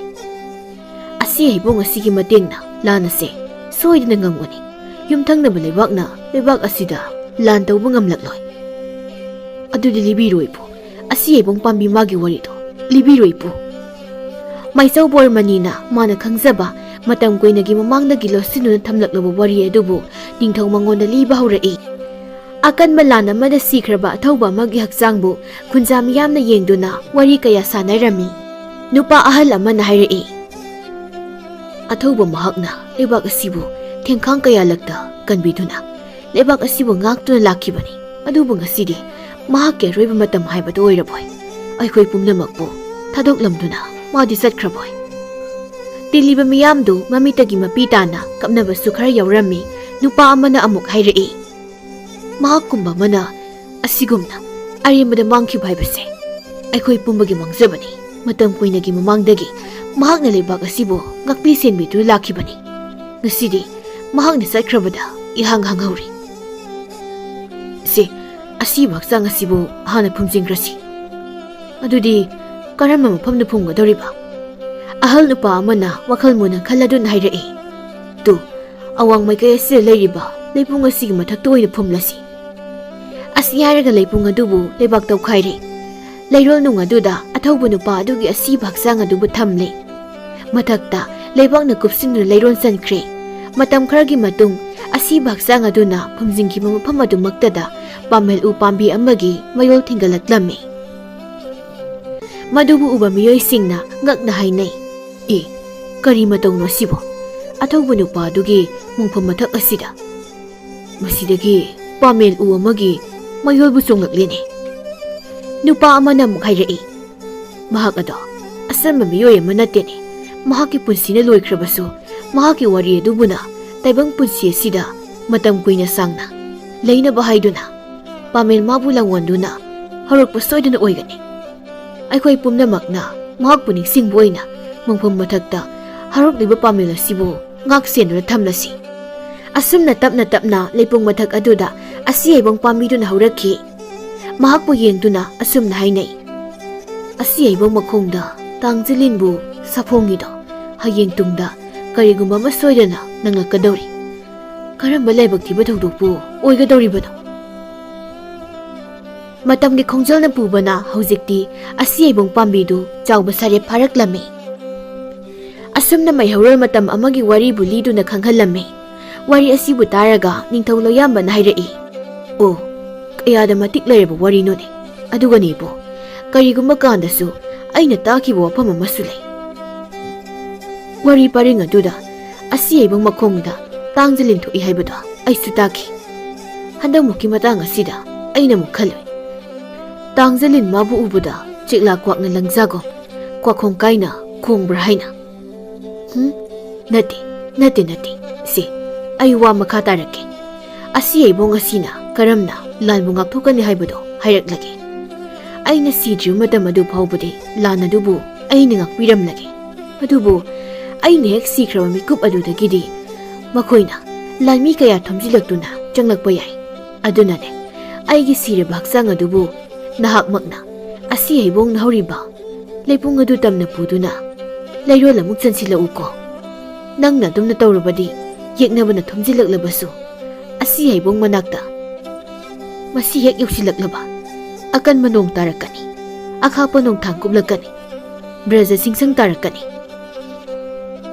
ꯑꯁꯤ ꯍꯩꯕꯣꯡ ꯑꯁꯤꯒꯤ ꯃꯇꯦꯡꯅ ꯂꯥꯟ ꯑꯁꯤ ꯁꯣꯏꯗꯅ ꯉꯝꯒꯅꯤ꯫ ꯌꯨꯝꯊꯪꯅꯕ ꯂꯩꯕꯥꯛꯅ ꯂꯩꯕꯥꯛ ꯑꯁꯤꯗ ꯂꯥꯟ ꯇꯧꯕ ꯉꯝꯂꯛꯂꯣꯏ꯫ ꯑꯗꯨꯗꯤ ꯂꯤꯕꯤꯔꯣ ꯏꯄꯨ, ꯑꯁꯤ ꯍꯩꯕꯣꯡ ꯄꯥꯝꯕꯤ ꯃꯥꯒꯤ ꯋꯥꯔꯤꯗꯣ ꯂꯤꯕꯤꯔꯣ ꯏꯄꯨ꯫ ꯃꯥꯏꯆꯧ ꯕꯣꯔꯃꯅꯤꯅ ꯃꯥꯅ ꯈꯪꯖꯕ ꯃꯇꯝ ꯀꯨꯏꯅꯒꯤ ꯃꯃꯥꯡꯗꯒꯤ ꯂꯣꯠꯁꯤꯟꯗꯨꯅ ꯊꯝꯂꯛꯂꯕ ꯋꯥꯔꯤ ꯑꯗꯨꯕꯨ ꯅꯤꯡꯊꯧ ꯃꯉꯣꯟꯗ ꯂꯤꯕ ꯍꯧꯔꯛꯏ꯫ ꯑꯀꯟꯕ ꯂꯥꯟ ꯑꯃꯗ ꯁꯤꯈ꯭ꯔꯕ ꯑꯊꯧꯕ ꯑꯃꯒꯤ ꯍꯛꯆꯥꯡꯕꯨ ꯈꯨꯟꯖꯥ ꯃꯤꯌꯥꯝꯅ ꯌꯦꯡꯗꯨꯅ ꯋꯥꯔꯤ ꯀꯌꯥ ꯁꯥꯟꯅꯔꯝꯃꯤ꯫ ꯅꯨꯄꯥ ꯑꯍꯜ ꯑꯃꯅ ꯍꯥꯏꯔꯛꯏ꯫ ꯑꯊꯧꯕ ꯃꯍꯥꯛꯅ ꯂꯩꯕꯥꯛ ꯑꯁꯤꯕꯨ ꯊꯦꯡꯈꯥꯡ ꯀꯌꯥꯂꯛꯇ ꯀꯟꯕꯤꯗꯨꯅ ꯂꯩꯕꯥꯛ ꯑꯁꯤꯕꯨ ꯉꯥꯛꯇꯨꯅ ꯂꯥꯛꯈꯤꯕꯅꯤ꯫ ꯑꯗꯨꯕꯨ ꯉꯁꯤꯗꯤ ꯃꯍꯥꯛꯀꯤ ꯑꯔꯣꯏꯕ ꯃꯇꯝ ꯍꯥꯏꯕꯗꯨ ꯑꯣꯏꯔꯕꯣꯏ꯫ ꯑꯩꯈꯣꯏ ꯄꯨꯝꯅꯃꯛꯄꯨ ꯊꯥꯗꯣꯛꯂꯝꯗꯨꯅ ꯃꯥꯗꯤ ꯆꯠꯈ꯭ꯔꯕꯣꯏ꯫ ꯇꯤꯜꯂꯤꯕ ꯃꯤꯌꯥꯝꯗꯨ ꯃꯃꯤꯠꯇꯒꯤ ꯃꯄꯤ ꯇꯥꯅ ꯀꯞꯅꯕꯁꯨ ꯈꯔ ꯌꯥꯎꯔꯝꯃꯤ꯫ ꯅꯨꯄꯥ ꯑꯃꯅ ꯑꯃꯨꯛ ꯍꯥꯏꯔꯛꯏ꯫ ꯃꯍꯥꯛꯀꯨꯝꯕ ꯑꯃꯅ ꯑꯁꯤꯒꯨꯝꯅ ꯑꯔꯦꯝꯕꯗ ꯃꯥꯡꯈꯤꯕ ꯍꯥꯏꯕꯁꯦ ꯑꯩꯈꯣꯏ ꯄꯨꯝꯕꯒꯤ ꯃꯥꯡꯖꯕꯅꯤ꯫ ꯃꯇꯝ ꯀꯨꯏꯅꯒꯤ ꯃꯃꯥꯡꯗꯒꯤ ꯃꯍꯥꯛꯅ ꯂꯩꯕꯥꯛ ꯑꯁꯤꯕꯨ ꯉꯥꯛꯄꯤ ꯁꯦꯟꯕꯤꯗꯨꯅ ꯂꯥꯛꯈꯤꯕꯅꯤ꯫ ꯉꯁꯤꯗꯤ ꯃꯍꯥꯛꯅ ꯆꯠꯈ꯭ꯔꯕꯗ ꯏꯍꯥꯡ ꯍꯥꯡꯍꯧꯔꯤ꯫ ꯑꯁꯤꯕ ꯍꯛꯆꯥꯡ ꯑꯁꯤꯕꯨ ꯍꯥꯟꯅ ꯐꯨꯝꯖꯤꯟꯈ꯭ꯔꯁꯤ꯫ ꯑꯗꯨꯗꯤ ꯀꯔꯝꯕ ꯃꯐꯝꯗ ꯐꯨꯝꯒꯗꯧꯔꯤꯕ? ꯑꯍꯜ ꯅꯨꯄꯥ ꯑꯃꯅ ꯋꯥꯈꯜ ꯃꯨꯟꯅ ꯈꯜꯂꯗꯨꯅ ꯍꯥꯏꯔꯛꯏ꯫ ꯑꯋꯥꯡ ꯃꯥꯏꯀꯩ ꯑꯁꯤꯗ ꯂꯩꯔꯤꯕ ꯂꯩꯄꯨꯡ ꯑꯁꯤꯒꯤ ꯃꯊꯛꯇ ꯑꯣꯏꯅ ꯐꯨꯝꯂꯁꯤ꯫ ꯑꯁꯤ ꯍꯥꯏꯔꯒ ꯂꯩꯄꯨꯡ ꯑꯗꯨꯕꯨ ꯂꯩꯕꯥꯛ ꯇꯧꯈꯥꯏꯔꯦ꯫ ꯂꯩꯔꯣꯜ ꯅꯨꯡ ꯑꯗꯨꯗ ꯑꯊꯧꯕ ꯅꯨꯄꯥ ꯑꯗꯨꯒꯤ ꯑꯁꯤꯕ ꯍꯛꯆꯥꯡ ꯑꯗꯨꯕꯨ ꯊꯝꯂꯦ꯫ ꯃꯊꯛꯇ ꯂꯩꯕꯥꯛꯅ ꯀꯨꯞꯁꯤꯟꯗꯨꯅ ꯂꯩꯔꯣꯜ ꯆꯟꯈ꯭ꯔꯦ꯫ ꯃꯇꯝ ꯈꯔꯒꯤ ꯃꯇꯨꯡ ꯑꯁꯤꯕ ꯍꯛꯆꯥꯡ ꯑꯗꯨꯅ ꯐꯨꯝꯖꯤꯟꯈꯤꯕ ꯃꯐꯝ ꯑꯗꯨꯃꯛꯇꯗ ꯄꯥꯃꯦꯜ ꯎ ꯄꯥꯝꯕꯤ ꯑꯃꯒꯤ ꯃꯌꯣꯜ ꯊꯤꯡꯒꯠꯂꯛꯂꯝꯃꯤ꯫ ꯃꯗꯨꯕꯨ ꯎꯕ ꯃꯤꯑꯣꯏꯁꯤꯡꯅ ꯉꯛꯅ ꯍꯥꯏꯅꯩ꯫ ꯀꯔꯤ ꯃꯇꯧꯅꯣ ꯑꯁꯤꯕꯣ? ꯑꯊꯧꯕ ꯅꯨꯄꯥ ꯑꯗꯨꯒꯤ ꯃꯣꯡꯐꯝ ꯃꯊꯛ ꯑꯁꯤꯗ ꯃꯁꯤꯗꯒꯤ ꯄꯥꯃꯦꯜ ꯎ ꯑꯃꯒꯤ ꯃꯌꯣꯜꯕꯨ ꯆꯣꯡꯂꯛꯂꯤꯅꯦ꯫ ꯅꯨꯄꯥ ꯑꯃꯅ ꯑꯃꯨꯛ ꯍꯥꯏꯔꯛꯏ꯫ ꯃꯍꯥꯛ ꯑꯗꯣ ꯑꯆꯝꯕ ꯃꯤꯑꯣꯏ ꯑꯃ ꯅꯠꯇꯦꯅꯦ꯫ ꯃꯍꯥꯛꯀꯤ ꯄꯨꯟꯁꯤꯅ ꯂꯣꯏꯈ꯭ꯔꯕꯁꯨ ꯃꯍꯥꯛꯀꯤ ꯋꯥꯔꯤ ꯑꯗꯨꯕꯨꯅ ꯇꯥꯏꯕꯪ ꯄꯨꯟꯁꯤ ꯑꯁꯤꯗ ꯃꯇꯝ ꯀꯨꯏꯅ ꯁꯥꯡꯅ ꯂꯩꯅꯕ ꯍꯥꯏꯗꯨꯅ ꯄꯥꯃꯦꯜ ꯃꯥꯕꯨ ꯂꯥꯡꯋꯟꯗꯨꯅ ꯍꯧꯔꯛꯄ ꯁꯣꯏꯗꯅ ꯑꯣꯏꯒꯅꯤ꯫ ꯑꯩꯈꯣꯏ ꯄꯨꯝꯅꯃꯛꯅ ꯃꯍꯥꯛꯄꯨ ꯅꯤꯡꯁꯤꯡꯕ ꯑꯣꯏꯅ ꯃꯣꯡꯐꯝ ꯃꯊꯛꯇ ꯍꯧꯔꯛꯂꯤꯕ ꯄꯥꯃꯦꯜ ꯑꯁꯤꯕꯨ ꯉꯥꯛ ꯁꯦꯟꯗꯨꯅ ꯊꯝꯂꯁꯤ꯫ ꯑꯁꯨꯝꯅ ꯇꯞꯅ ꯇꯞꯅ ꯂꯩꯄꯨꯡ ꯃꯊꯛ ꯑꯗꯨꯗ ꯑꯁꯤ ꯍꯩꯕꯣꯡ ꯄꯥꯝꯕꯤꯗꯨꯅ ꯍꯧꯔꯛꯈꯤ꯫ ꯃꯍꯥꯛꯄꯨ ꯌꯦꯡꯗꯨꯅ ꯑꯁꯨꯝꯅ ꯍꯥꯏꯅꯩ꯫ ꯑꯁꯤ ꯍꯩꯕꯣꯡ ꯃꯈꯣꯡꯗ ꯇꯥꯡꯖꯂꯤꯟꯕꯨ ꯁꯥꯐꯣꯡꯉꯤꯗꯣ ꯍꯌꯦꯡ ꯇꯨꯡꯗ ꯀꯔꯤꯒꯨꯝꯕ ꯑꯃ ꯁꯣꯏꯗꯅ ꯅꯪꯂꯛꯀꯗꯧꯔꯤ꯫ ꯀꯔꯝꯕ ꯂꯥꯏꯕꯛ ꯊꯤꯕ ꯊꯧꯗꯣꯛꯄꯨ ꯑꯣꯏꯒꯗꯧꯔꯤꯕꯅꯣ? ꯃꯇꯝꯒꯤ ꯈꯣꯡꯖꯦꯜꯅ ꯄꯨꯕꯅ ꯍꯧꯖꯤꯛꯇꯤ ꯑꯁꯤꯌꯩꯕꯨꯡ ꯄꯥꯝꯕꯤꯗꯨ ꯆꯥꯎꯕ ꯁꯥꯔꯦꯞ ꯐꯥꯔꯛꯂꯝꯃꯤ꯫ ꯑꯁꯨꯝꯅ ꯃꯩꯍꯧꯔꯣꯜ ꯃꯇꯝ ꯑꯃꯒꯤ ꯋꯥꯔꯤꯕꯨ ꯂꯤꯗꯨꯅ ꯈꯪꯍꯜꯂꯝꯃꯤ꯫ ꯋꯥꯔꯤ ꯑꯁꯤꯕꯨ ꯇꯥꯔꯒ ꯅꯤꯡꯊꯧ ꯂꯣꯌꯥꯝꯕꯅ ꯍꯥꯏꯔꯛꯏ, "ꯑꯣ, ꯀꯌꯥꯗ ꯃꯇꯤꯛ ꯂꯩꯔꯕ ꯋꯥꯔꯤꯅꯣꯅꯦ! ꯑꯗꯨꯒꯅꯦ ꯏꯕꯣ, ꯀꯔꯤꯒꯨꯝꯕ ꯀꯥꯟꯗꯁꯨ ꯑꯩꯅ ꯇꯥꯈꯤꯕ ꯋꯥꯐꯝ ꯑꯃꯁꯨ ꯂꯩ꯫ ꯋꯥꯔꯤ ꯄꯔꯤꯡ ꯑꯗꯨꯗ ꯑꯁꯤꯌꯩꯕꯨꯡ ꯃꯈꯣꯡꯗ ꯇꯥꯡꯖꯂꯤꯟ ꯊꯣꯛꯏ ꯍꯥꯏꯕꯗꯣ ꯑꯩꯁꯨ ꯇꯥꯈꯤ꯫ ꯍꯟꯗꯛꯃꯨꯛꯀꯤ ꯃꯇꯥꯡ ꯑꯁꯤꯗ ꯑꯩꯅ ꯑꯃꯨꯛ ꯈꯜꯂꯨꯏ, ꯇꯥꯡꯖꯂꯤꯟ ꯃꯥꯕꯨ ꯎꯕꯗ ꯆꯦꯛꯂꯥ ꯀ꯭ꯋꯥꯛꯅ ꯂꯪꯖꯥꯒꯨꯝ ꯀ꯭ꯋꯥꯈꯣꯡ ꯀꯥꯏꯅ ꯈꯣꯡꯕ꯭ꯔꯥ ꯍꯥꯏꯅ꯫ ꯅꯠꯇꯦ, ꯁꯤ ꯑꯩ ꯋꯥ ꯃꯈꯥ ꯇꯥꯔꯛꯀꯦ꯫ ꯑꯁꯤꯌꯩꯕꯨꯡ ꯑꯁꯤꯅ ꯀꯔꯝꯅ ꯂꯥꯟꯕꯨ ꯉꯥꯛꯊꯣꯛꯀꯅꯤ ꯍꯥꯏꯕꯗꯣ ꯍꯥꯏꯔꯛꯂꯒꯦ꯫ ꯑꯩꯅ ꯁꯤꯗ꯭ꯔꯤꯕ ꯃꯇꯝ ꯑꯗꯨ ꯐꯥꯎꯕꯗꯤ ꯂꯥꯟ ꯑꯗꯨꯕꯨ ꯑꯩꯅ ꯉꯥꯛꯄꯤꯔꯝꯂꯒꯦ꯫ ꯑꯗꯨꯕꯨ ꯑꯩꯅ ꯍꯦꯛ ꯁꯤꯈ꯭ꯔꯕ ꯃꯤꯀꯨꯞ ꯑꯗꯨꯗꯒꯤꯗꯤ ꯃꯈꯣꯏꯅ ꯂꯥꯟꯃꯤ ꯀꯌꯥ ꯊꯣꯝꯖꯤꯜꯂꯛꯇꯨꯅ ꯆꯪꯂꯛꯄ ꯌꯥꯏ꯫ ꯑꯗꯨꯅꯅꯦ ꯑꯩꯒꯤ ꯁꯤꯔꯕ ꯍꯛꯆꯥꯡ ꯑꯗꯨꯕꯨ ꯅꯍꯥꯛꯃꯛꯅ ꯑꯁꯤꯌꯩꯕꯨꯡꯅ ꯍꯧꯔꯤꯕ ꯂꯩꯄꯨꯡ ꯑꯗꯨ ꯇꯝꯅ ꯄꯨꯗꯨꯅ ꯂꯩꯔꯣꯜ ꯑꯃꯨꯛ ꯆꯟꯁꯤꯜꯂꯛꯎꯀꯣ꯫ ꯅꯪꯅ ꯑꯗꯨꯝꯅ ꯇꯧꯔꯕꯗꯤ ꯌꯦꯛꯅꯕꯅ ꯊꯣꯝꯖꯤꯜꯂꯛꯂꯕꯁꯨ ꯑꯁꯤꯌꯩꯕꯨꯡ ꯃꯅꯥꯛꯇ ꯃꯁꯤ ꯍꯦꯛ ꯌꯧꯁꯤꯜꯂꯛꯂꯕ ꯑꯀꯟꯕ ꯅꯣꯡ ꯇꯥꯔꯛꯀꯅꯤ, ꯑꯈꯥꯛꯄ ꯅꯣꯡꯊꯥꯡ ꯀꯨꯞꯂꯛꯀꯅꯤ, ꯕ꯭ꯔꯖ ꯁꯤꯡꯁꯪ ꯇꯥꯔꯛꯀꯅꯤ,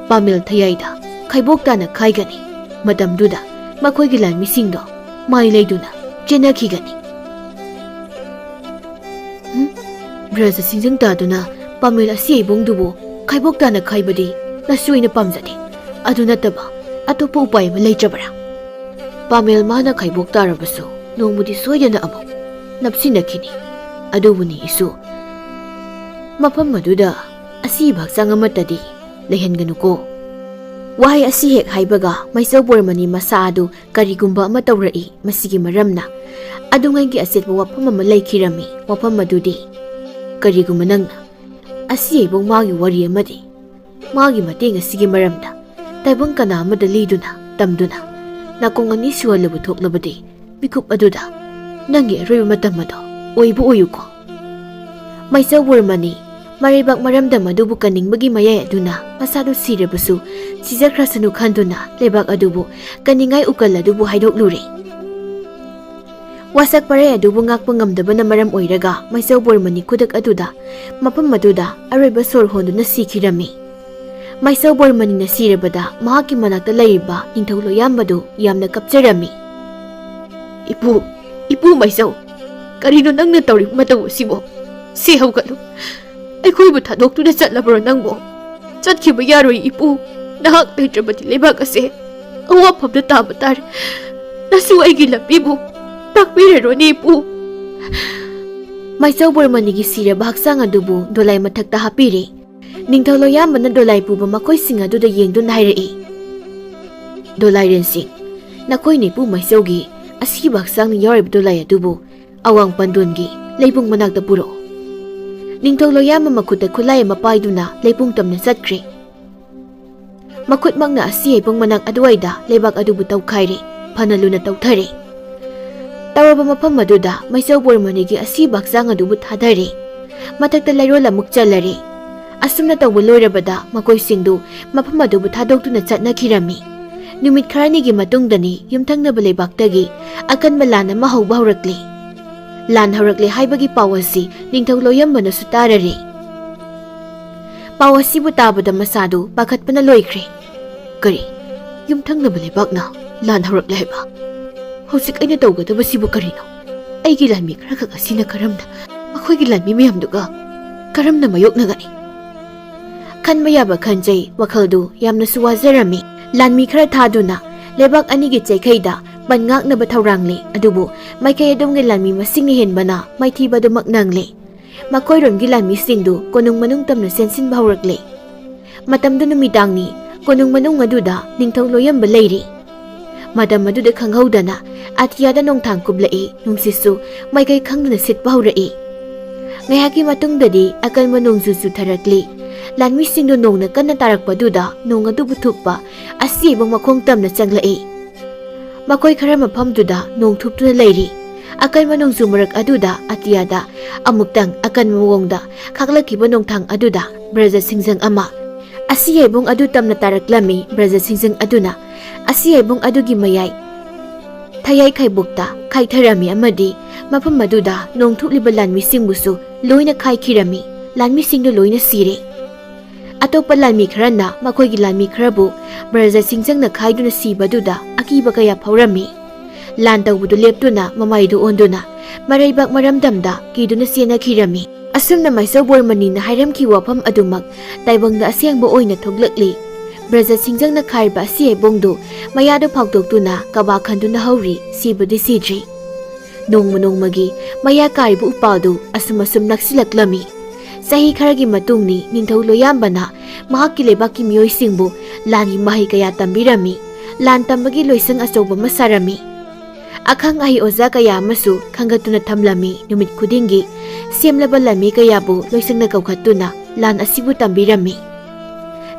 ꯄꯥꯃꯦꯜ ꯊꯌꯥꯏꯗ ꯈꯩꯕꯣꯛ ꯇꯥꯅ ꯈꯥꯏꯒꯅꯤ꯫ ꯃꯇꯝꯗꯨꯗ ꯃꯈꯣꯏꯒꯤ ꯂꯥꯟꯃꯤꯁꯤꯡꯗꯣ ꯃꯥꯏ ꯂꯩꯗꯨꯅ ꯆꯦꯟꯅꯈꯤꯒꯅꯤ꯫ ꯕ꯭ꯔꯖ ꯁꯤꯡꯁꯪ ꯇꯥꯗꯨꯅ ꯄꯥꯃꯦꯜ ꯑꯁꯤꯌꯩꯕꯨꯡꯗꯨꯕꯨ ꯈꯩꯕꯣꯛ ꯇꯥꯅ ꯈꯥꯏꯕꯗꯤ ꯅꯁꯨ ꯑꯩꯅ ꯄꯥꯝꯖꯗꯦ꯫ ꯑꯗꯨ ꯅꯠꯇꯕ ꯑꯇꯣꯞꯄ ꯎꯄꯥꯏ ꯑꯃ ꯂꯩꯇ꯭ꯔꯕ꯭ꯔꯥ? ꯄꯥꯃꯦꯜ ꯃꯥꯅ ꯈꯩꯕꯣꯛ ꯇꯥꯔꯕꯁꯨ ꯅꯣꯡꯃꯗꯤ ꯁꯣꯏꯗꯅ ꯑꯃꯨꯛ ꯅꯞꯁꯤꯟꯅꯈꯤꯅꯤ꯫ ꯑꯗꯨꯕꯨꯅꯤ ꯏꯁꯨ, ꯃꯐꯝ ꯑꯗꯨꯗ ꯑꯁꯤꯕ ꯍꯛꯆꯥꯡ ꯑꯃꯠꯇꯗꯤ ꯂꯩꯍꯟꯒꯅꯨꯀꯣ꯫ ꯋꯥꯍꯩ ꯑꯁꯤ ꯍꯦꯛ ꯍꯥꯏꯕꯒ ꯃꯩꯆꯧ ꯕꯣꯔꯃꯅꯤ ꯃꯁꯥ ꯑꯗꯨ ꯀꯔꯤꯒꯨꯝꯕ ꯑꯃ ꯇꯧꯔꯛꯏ꯫ ꯃꯁꯤꯒꯤ ꯃꯔꯝꯅ ꯑꯗꯨꯉꯩꯒꯤ ꯑꯆꯦꯠꯄ ꯋꯥꯐꯝ ꯑꯃ ꯂꯩꯈꯤꯔꯝꯃꯤ꯫ ꯋꯥꯐꯝ ꯑꯗꯨꯗꯤ ꯀꯔꯤꯒꯨꯝꯕ ꯅꯪꯅ ꯑꯁꯤꯌꯩꯕꯨꯡ ꯃꯥꯒꯤ ꯋꯥꯔꯤ ꯑꯃꯗꯤ ꯃꯥꯒꯤ ꯃꯇꯦꯡ ꯑꯁꯤꯒꯤ ꯃꯔꯝꯗ ꯇꯥꯏꯕꯪ ꯀꯅꯥ ꯑꯃꯗ ꯂꯤꯗꯨꯅ ꯇꯝꯗꯨꯅ ꯅꯥꯀꯣꯡ ꯑꯅꯤ ꯁꯨꯍꯜꯂꯕ ꯊꯣꯛꯂꯕꯗꯤ ꯃꯤꯀꯨꯞ ꯑꯗꯨꯗ ꯅꯪꯒꯤ ꯑꯔꯣꯏꯕ ꯃꯇꯝ ꯑꯗꯣ ꯑꯣꯏꯕ ꯑꯣꯏꯌꯨꯀꯣ꯫ ꯃꯩꯆꯧ ꯕꯣꯔꯃꯅꯤ ꯃꯔꯩꯕꯥꯛ ꯃꯔꯝꯗꯝ ꯑꯗꯨꯕꯨ ꯀꯟꯅꯤꯡꯕꯒꯤ ꯃꯌꯥꯏ ꯑꯗꯨꯅ ꯃꯁꯥꯗꯨ ꯁꯤꯔꯕꯁꯨ ꯁꯤꯖꯈ꯭ꯔꯁꯅꯨ ꯈꯟꯗꯨꯅ ꯂꯩꯕꯥꯛ ꯑꯗꯨꯕꯨ ꯀꯟꯅꯤꯡꯉꯥꯏ ꯎꯀꯜ ꯑꯗꯨꯕꯨ ꯍꯥꯏꯗꯣꯛꯂꯨꯔꯦ꯫ ꯋꯥꯁꯛ ꯄꯔꯩ ꯑꯗꯨꯕꯨ ꯉꯥꯛꯄ ꯉꯝꯗꯕꯅ ꯃꯔꯝ ꯑꯣꯏꯔꯒ ꯃꯩꯆꯧ ꯕꯣꯔꯃꯅꯤ ꯈꯨꯗꯛ ꯑꯗꯨꯗ ꯃꯐꯝ ꯑꯗꯨꯗ ꯑꯔꯣꯏꯕ ꯁꯣꯔ ꯍꯣꯟꯗꯨꯅ ꯁꯤꯈꯤꯔꯝꯃꯤ꯫ ꯃꯩꯆꯧ ꯕꯣꯔꯃꯅꯤꯅ ꯁꯤꯔꯕꯗ ꯃꯍꯥꯛꯀꯤ ꯃꯅꯥꯛꯇ ꯂꯩꯔꯤꯕ ꯅꯤꯡꯊꯧ ꯂꯣꯌꯥꯝꯕꯗꯨ ꯌꯥꯝꯅ ꯀꯞꯆꯔꯝꯃꯤ꯫ ꯏꯄꯨ ꯃꯩꯆꯧ, ꯀꯔꯤꯅꯣ ꯅꯪꯅ ꯇꯧꯔꯤꯕ ꯃꯇꯧ ꯑꯁꯤꯕꯣ? ꯁꯤ ꯍꯧꯒꯠꯂꯨ, ꯑꯩꯈꯣꯏꯕꯨ ꯊꯥꯗꯣꯛꯇꯨꯅ ꯆꯠꯂꯕ꯭ꯔꯣ ꯅꯪꯕꯣ? ꯆꯠꯈꯤꯕ ꯌꯥꯔꯣꯏ ꯏꯄꯨ, ꯅꯍꯥꯛ ꯂꯩꯇ꯭ꯔꯕꯗꯤ ꯂꯩꯕꯥꯛ ꯑꯁꯦ ꯑꯋꯥꯐꯝꯗ ꯇꯥꯕ ꯇꯥꯔꯦ꯫ ꯅꯁꯨ ꯑꯩꯒꯤ ꯂꯝꯕꯤꯕꯨ ꯇꯥꯛꯄꯤꯔꯔꯣꯅꯦ ꯏꯄꯨ꯫ ꯃꯩꯆꯧ ꯕꯣꯔꯃꯅꯤꯒꯤ ꯁꯤꯔꯕ ꯍꯛꯆꯥꯡ ꯑꯗꯨꯕꯨ ꯗꯣꯂꯥꯏ ꯃꯊꯛꯇ ꯍꯥꯞꯄꯤꯔꯦ꯫ ꯅꯤꯡꯊꯧ ꯂꯣꯌꯥꯝꯕꯅ ꯗꯣꯂꯥꯏ ꯄꯨꯕ ꯃꯈꯣꯏꯁꯤꯡ ꯑꯗꯨꯗ ꯌꯦꯡꯗꯨꯅ ꯍꯥꯏꯔꯛꯏ, "ꯗꯣꯂꯥꯏꯔꯦꯟꯁꯤꯡ, ꯅꯈꯣꯏꯅ ꯏꯄꯨ ꯃꯩꯆꯧꯒꯤ ꯑꯁꯤꯕ ꯍꯛꯆꯥꯡꯅ ꯌꯥꯎꯔꯤꯕ ꯗꯣꯂꯥꯏ ꯑꯗꯨꯕꯨ ꯑꯋꯥꯡ ꯄꯟꯗꯣꯟꯒꯤ ꯂꯩꯄꯨꯡ ꯃꯅꯥꯛꯇ ꯄꯨꯔꯛꯎ꯫ ꯅꯤꯡꯊꯧ ꯂꯣꯌꯥꯝꯕ ꯃꯈꯨꯠꯇ ꯈꯨꯠꯂꯥꯏ ꯑꯃ ꯄꯥꯏꯗꯨꯅ ꯂꯩꯄꯨꯡ ꯇꯝꯅ ꯆꯠꯈ꯭ꯔꯦ꯫ ꯃꯈꯨꯠꯃꯛꯅ ꯑꯁꯤꯌꯩꯕꯨꯡ ꯃꯅꯥꯛ ꯑꯗꯨꯋꯥꯏꯗ ꯂꯩꯕꯥꯛ ꯑꯗꯨꯕꯨ ꯇꯧꯈꯥꯏꯔꯦ, ꯐꯅ ꯂꯨꯅ ꯇꯧꯊꯔꯦ꯫ ꯇꯧꯔꯕ ꯃꯐꯝ ꯑꯗꯨꯗ ꯃꯩꯆꯧ ꯕꯣꯔꯃꯅꯤꯒꯤ ꯑꯁꯤꯕ ꯍꯛꯆꯥꯡ ꯑꯗꯨꯕꯨ ꯊꯥꯗꯔꯦ꯫ ꯃꯊꯛꯇ ꯂꯩꯔꯣꯜ ꯑꯃꯨꯛ ꯆꯜꯂꯔꯦ꯫ ꯑꯁꯨꯝꯅ ꯇꯧꯕ ꯂꯣꯏꯔꯕꯗ ꯃꯈꯣꯏꯁꯤꯡꯗꯨ ꯃꯐꯝ ꯑꯗꯨꯕꯨ ꯊꯥꯗꯣꯛꯇꯨꯅ ꯆꯠꯅꯈꯤꯔꯝꯃꯤ꯫ ꯅꯨꯃꯤꯠ ꯈꯔꯅꯤꯒꯤ ꯃꯇꯨꯡꯗꯅꯤ ꯌꯨꯝꯊꯪꯅꯕ ꯂꯩꯕꯥꯛꯇꯒꯤ ꯑꯀꯟꯕ ꯂꯥꯟ ꯑꯃ ꯍꯧꯕ ꯍꯧꯔꯛꯂꯦ꯫ ꯂꯥꯟ ꯍꯧꯔꯛꯂꯦ ꯍꯥꯏꯕꯒꯤ ꯄꯥꯎ ꯑꯁꯤ ꯅꯤꯡꯊꯧ ꯂꯣꯌꯥꯝꯕꯅꯁꯨ ꯇꯥꯔꯔꯦ꯫ ꯄꯥꯎ ꯑꯁꯤꯕꯨ ꯇꯥꯕꯗ ꯃꯁꯥꯗꯨ ꯄꯥꯈꯠꯄꯅ ꯂꯣꯏꯈ꯭ꯔꯦ꯫ ꯀꯔꯤ, ꯌꯨꯝꯊꯪꯅꯕ ꯂꯩꯕꯥꯛꯅ ꯂꯥꯟ ꯍꯧꯔꯛꯂꯦ ꯍꯥꯏꯕ? ꯍꯧꯖꯤꯛ ꯑꯩꯅ ꯇꯧꯒꯗꯕꯁꯤꯕꯨ ꯀꯔꯤꯅꯣ? ꯑꯩꯒꯤ ꯂꯥꯟꯃꯤ ꯈꯔꯈꯛ ꯑꯁꯤꯅ ꯀꯔꯝꯅ ꯃꯈꯣꯏꯒꯤ ꯂꯥꯟꯃꯤ ꯃꯌꯥꯝꯗꯨꯒ ꯀꯔꯝꯅ ꯃꯥꯌꯣꯛꯅꯒꯅꯤ? ꯈꯟꯕ ꯌꯥꯕ ꯈꯟꯖꯩ, ꯋꯥꯈꯜꯗꯨ ꯌꯥꯝꯅꯁꯨ ꯋꯥꯖꯔꯝꯃꯤ꯫ ꯂꯥꯟꯃꯤ ꯈꯔ ꯊꯥꯗꯨꯅ ꯂꯩꯕꯥꯛ ꯑꯅꯤꯒꯤ ꯆꯩꯈꯩꯗ ꯕꯟ ꯉꯥꯛꯅꯕ ꯊꯧꯔꯥꯡꯂꯦ꯫ ꯑꯗꯨꯕꯨ ꯃꯥꯏꯀꯩ ꯑꯗꯣꯝꯒꯤ ꯂꯥꯟꯃꯤ ꯃꯁꯤꯡꯅ ꯍꯦꯟꯕꯅ ꯃꯥꯏꯊꯤꯕ ꯑꯗꯨꯃꯛ ꯅꯪꯂꯦ꯫ ꯃꯈꯣꯏꯔꯣꯝꯒꯤ ꯂꯥꯟꯃꯤꯁꯤꯡꯗꯨ ꯀꯣꯅꯨꯡ ꯃꯅꯨꯡ ꯇꯝꯅ ꯆꯦꯟꯁꯤꯟꯕ ꯍꯧꯔꯛꯂꯦ꯫ ꯃꯇꯝꯗꯨ ꯅꯨꯃꯤꯗꯥꯡꯅꯤ꯫ ꯀꯣꯅꯨꯡ ꯃꯅꯨꯡ ꯑꯗꯨꯗ ꯅꯤꯡꯊꯧ ꯂꯣꯌꯥꯝꯕ ꯂꯩꯔꯤ꯫ ꯃꯇꯝ ꯑꯗꯨꯗ ꯈꯪꯍꯧꯗꯅ ꯑꯇꯤꯌꯥꯗ ꯅꯣꯡꯊꯥꯡ ꯀꯨꯞꯂꯛꯏ, ꯅꯨꯡꯁꯤꯠꯁꯨ ꯃꯥꯏꯀꯩ ꯈꯪꯗꯅ ꯁꯤꯠꯄ ꯍꯧꯔꯛꯏ꯫ ꯉꯥꯏꯍꯥꯛꯀꯤ ꯃꯇꯨꯡꯗꯗꯤ ꯑꯀꯟꯕ ꯅꯣꯡꯖꯨ ꯆꯨꯊꯔꯛꯂꯤ꯫ ꯂꯥꯟꯃꯤꯁꯤꯡꯗꯨ ꯅꯣꯡꯅ ꯀꯟꯅ ꯇꯥꯔꯛꯄꯗꯨꯗ ꯅꯣꯡ ꯑꯗꯨꯕꯨ ꯊꯨꯞꯄ ꯑꯁꯤꯌꯩꯕꯨꯡ ꯃꯈꯣꯡ ꯇꯝꯅ ꯆꯪꯂꯛꯏ꯫ ꯃꯈꯣꯏ ꯈꯔ ꯃꯐꯝꯗꯨꯗ ꯅꯣꯡ ꯊꯨꯞꯇꯨꯅ ꯂꯩꯔꯤ꯫ ꯑꯀꯟꯕ ꯅꯣꯡꯖꯨ ꯃꯔꯛ ꯑꯗꯨꯗ ꯑꯇꯤꯌꯥꯗ ꯑꯃꯨꯛꯇꯪ ꯑꯀꯟꯕ ꯃꯑꯣꯡꯗ ꯈꯥꯛꯂꯛꯈꯤꯕ ꯅꯣꯡꯊꯥꯡ ꯑꯗꯨꯗ ꯕ꯭ꯔꯖ ꯁꯤꯡꯖꯪ ꯑꯃ ꯑꯁꯤ ꯌꯥꯏꯕꯨꯡ ꯑꯗꯨ ꯇꯝꯅ ꯇꯥꯔꯛꯂꯝꯃꯤ ꯕ꯭ꯔꯖ ꯁꯤꯡꯖꯪ ꯑꯗꯨꯅ ꯑꯁꯤ ꯌꯥꯏꯕꯨꯡ ꯑꯗꯨꯒꯤ ꯃꯌꯥꯏ ꯊꯌꯥꯏ ꯈꯥꯏꯕꯣꯛꯇ ꯈꯥꯏꯊꯔꯝꯃꯤ ꯑꯃꯗꯤ ꯃꯐꯝ ꯑꯗꯨꯗ ꯅꯣꯡꯊꯣꯛꯂꯤꯕ ꯂꯥꯟꯃꯤꯁꯤꯡꯕꯨꯁꯨ ꯂꯣꯏꯅ ꯈꯥꯏꯈꯤꯔꯝꯃꯤ ꯂꯥꯟꯃꯤꯁꯤꯡꯗꯨ ꯂꯣꯏꯅ ꯁꯤꯔꯦ ꯑꯇꯣꯞꯄ ꯂꯥꯟꯃꯤ ꯈꯔꯅ ꯃꯈꯣꯏꯒꯤ ꯂꯥꯟꯃꯤ ꯈꯔꯕꯨ ꯕ꯭ꯔꯖ ꯁꯤꯡꯖꯪꯅ ꯈꯥꯏꯗꯨꯅ ꯁꯤꯕꯗꯨꯗ ꯑꯀꯤꯕ ꯀꯌꯥ ꯐꯥꯎꯔꯝꯃꯤ ꯂꯥꯟ ꯇꯧꯕꯗꯨ ꯂꯦꯞꯇꯨꯅ ꯃꯃꯥꯏꯗꯨ ꯑꯣꯟꯗꯨꯅ ꯃꯔꯩꯕꯥꯛ ꯃꯔꯝꯗꯝꯗ ꯀꯤꯗꯨꯅ ꯆꯦꯟꯅꯈꯤꯔꯝꯃꯤ ꯑꯁꯨꯝꯅ ꯃꯥꯏꯁꯧ ꯕꯣꯔꯃꯅꯤꯅ ꯍꯥꯏꯔꯝꯈꯤꯕ ꯋꯥꯐꯝ ꯑꯗꯨꯃꯛ ꯇꯥꯏꯕꯪꯗ ꯑꯁꯦꯡꯕ ꯑꯣꯏꯅ ꯊꯣꯛꯂꯛꯂꯤ ꯕ꯭ꯔꯖ ꯁꯤꯡꯖꯪꯅ ꯈꯥꯏꯔꯤꯕ ꯑꯁꯤ ꯌꯥꯏꯕꯨꯡꯗꯨ ꯃꯌꯥꯗꯨ ꯐꯥꯎꯗꯣꯛꯇꯨꯅ ꯀꯕꯥ ꯈꯟꯗꯨꯅ ꯍꯧꯔꯤ ꯁꯤꯕꯗꯤ ꯁꯤꯗ꯭ꯔꯤ ꯅꯣꯡꯃ ꯅꯣꯡꯃꯒꯤ ꯃꯌꯥ ꯀꯥꯔꯤꯕ ꯎꯄꯥꯜꯗꯨ ꯑꯁꯨꯝ ꯅꯛꯁꯤꯜꯂꯛꯂꯝꯃꯤ ꯆꯍꯤ ꯈꯔꯒꯤ ꯃꯇꯨꯡꯅꯤ ꯅꯤꯡꯊꯧ ꯂꯣꯌꯥꯝꯕꯅ ꯃꯍꯥꯛꯀꯤ ꯂꯩꯕꯥꯛꯀꯤ ꯃꯤꯑꯣꯏꯁꯤꯡꯕꯨ ꯂꯥꯟꯒꯤ ꯃꯍꯩ ꯀꯌꯥ ꯇꯝꯕꯤꯔꯝꯃꯤ ꯂꯥꯟ ꯇꯝꯕꯒꯤ ꯂꯣꯏꯁꯪ ꯑꯆꯧꯕ ꯑꯃ ꯁꯥꯔꯝꯃꯤ ꯑꯈꯪ ꯑꯍꯩ ꯑꯣꯖꯥ ꯀꯌꯥ ꯑꯃꯁꯨ ꯈꯟꯒꯠꯇꯨꯅ ꯊꯝꯂꯝꯃꯤ ꯅꯨꯃꯤꯠ ꯈꯨꯗꯤꯡꯒꯤ ꯁꯦꯝꯂꯕ ꯂꯥꯟꯃꯤ ꯀꯌꯥꯕꯨ ꯂꯣꯏꯁꯪꯗ ꯀꯧꯈꯠꯇꯨꯅ ꯂꯥꯟ ꯑꯁꯤꯕꯨ ꯇꯝꯕꯤꯔꯝꯃꯤ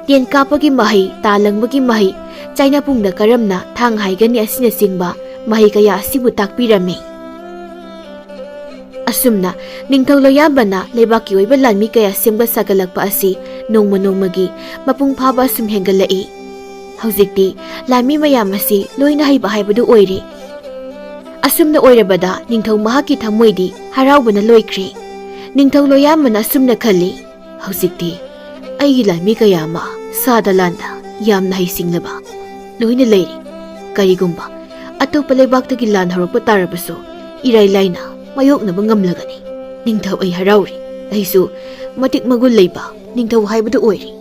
ꯇꯦꯟ ꯀꯥꯞꯄꯒꯤ ꯃꯍꯩ ꯇꯥ ꯂꯪꯕꯒꯤ ꯃꯍꯩ ꯆꯩꯅꯄꯨꯡꯗ ꯀꯔꯝꯅ ꯊꯥꯡ ꯍꯥꯏꯒꯅꯤ ꯑꯁꯤꯅꯆꯤꯡꯕ ꯃꯍꯩ ꯀꯌꯥ ꯑꯁꯤꯕꯨ ꯇꯥꯛꯄꯤꯔꯝꯃꯤ ꯑꯁꯨꯝꯅ ꯅꯤꯡꯊꯧ ꯂꯣꯌꯥꯝꯕꯅ ꯂꯩꯕꯥꯛꯀꯤ ꯑꯣꯏꯕ ꯂꯥꯟꯃꯤ ꯀꯌꯥ ꯁꯦꯝꯒꯠ ꯁꯥꯒꯠꯂꯛꯄ ꯑꯁꯤ ꯅꯣꯡꯃ ꯅꯣꯡꯃꯒꯤ ꯃꯄꯨꯡ ꯐꯥꯕ ꯑꯁꯨꯝ ꯍꯦꯟꯒꯠꯂꯛꯏ ꯍꯧꯖꯤꯛꯇꯤ ꯂꯥꯟꯃꯤ ꯃꯌꯥꯝ ꯑꯁꯤ ꯂꯣꯏꯅ ꯍꯩꯕ ꯍꯥꯏꯕꯗꯨ ꯑꯣꯏꯔꯦ ꯑꯁꯨꯝꯅ ꯑꯣꯏꯔꯕꯗ ꯅꯤꯡꯊꯧ ꯃꯍꯥꯛꯀꯤ ꯊꯃꯣꯏꯗꯤ ꯍꯔꯥꯎꯕꯅ ꯂꯣꯏꯈ꯭ꯔꯦ ꯅꯤꯡꯊꯧ ꯂꯣꯌꯥꯝꯕꯅ ꯑꯁꯨꯝꯅ ꯈꯜꯂꯤ ꯍꯧꯖꯤꯛꯇꯤ ꯑꯩꯒꯤ ꯂꯥꯟꯃꯤ ꯀꯌꯥ ꯑꯃ ꯁꯥꯗ ꯂꯥꯟꯗ ꯌꯥꯝꯅ ꯍꯩꯁꯤꯡꯂꯕ ꯂꯣꯏꯅ ꯂꯩꯔꯤ ꯀꯔꯤꯒꯨꯝꯕ ꯑꯇꯣꯞꯄ ꯂꯩꯕꯥꯛꯇꯒꯤ ꯂꯥꯟ ꯍꯧꯔꯛꯄ ꯇꯥꯔꯕꯁꯨ ꯏꯔꯥꯏ ꯂꯥꯏꯅ ꯃꯥꯌꯣꯛꯅꯕ ꯉꯝꯂꯒꯅꯤ ꯅꯤꯡꯊꯧ ꯑꯩ ꯍꯔꯥꯎꯔꯤ ꯑꯩꯁꯨ ꯃꯇꯤꯛ ꯃꯒꯨꯟ ꯂꯩꯕ ꯅꯤꯡꯊꯧ ꯍꯥꯏꯕꯗꯨ ꯑꯣꯏꯔꯤ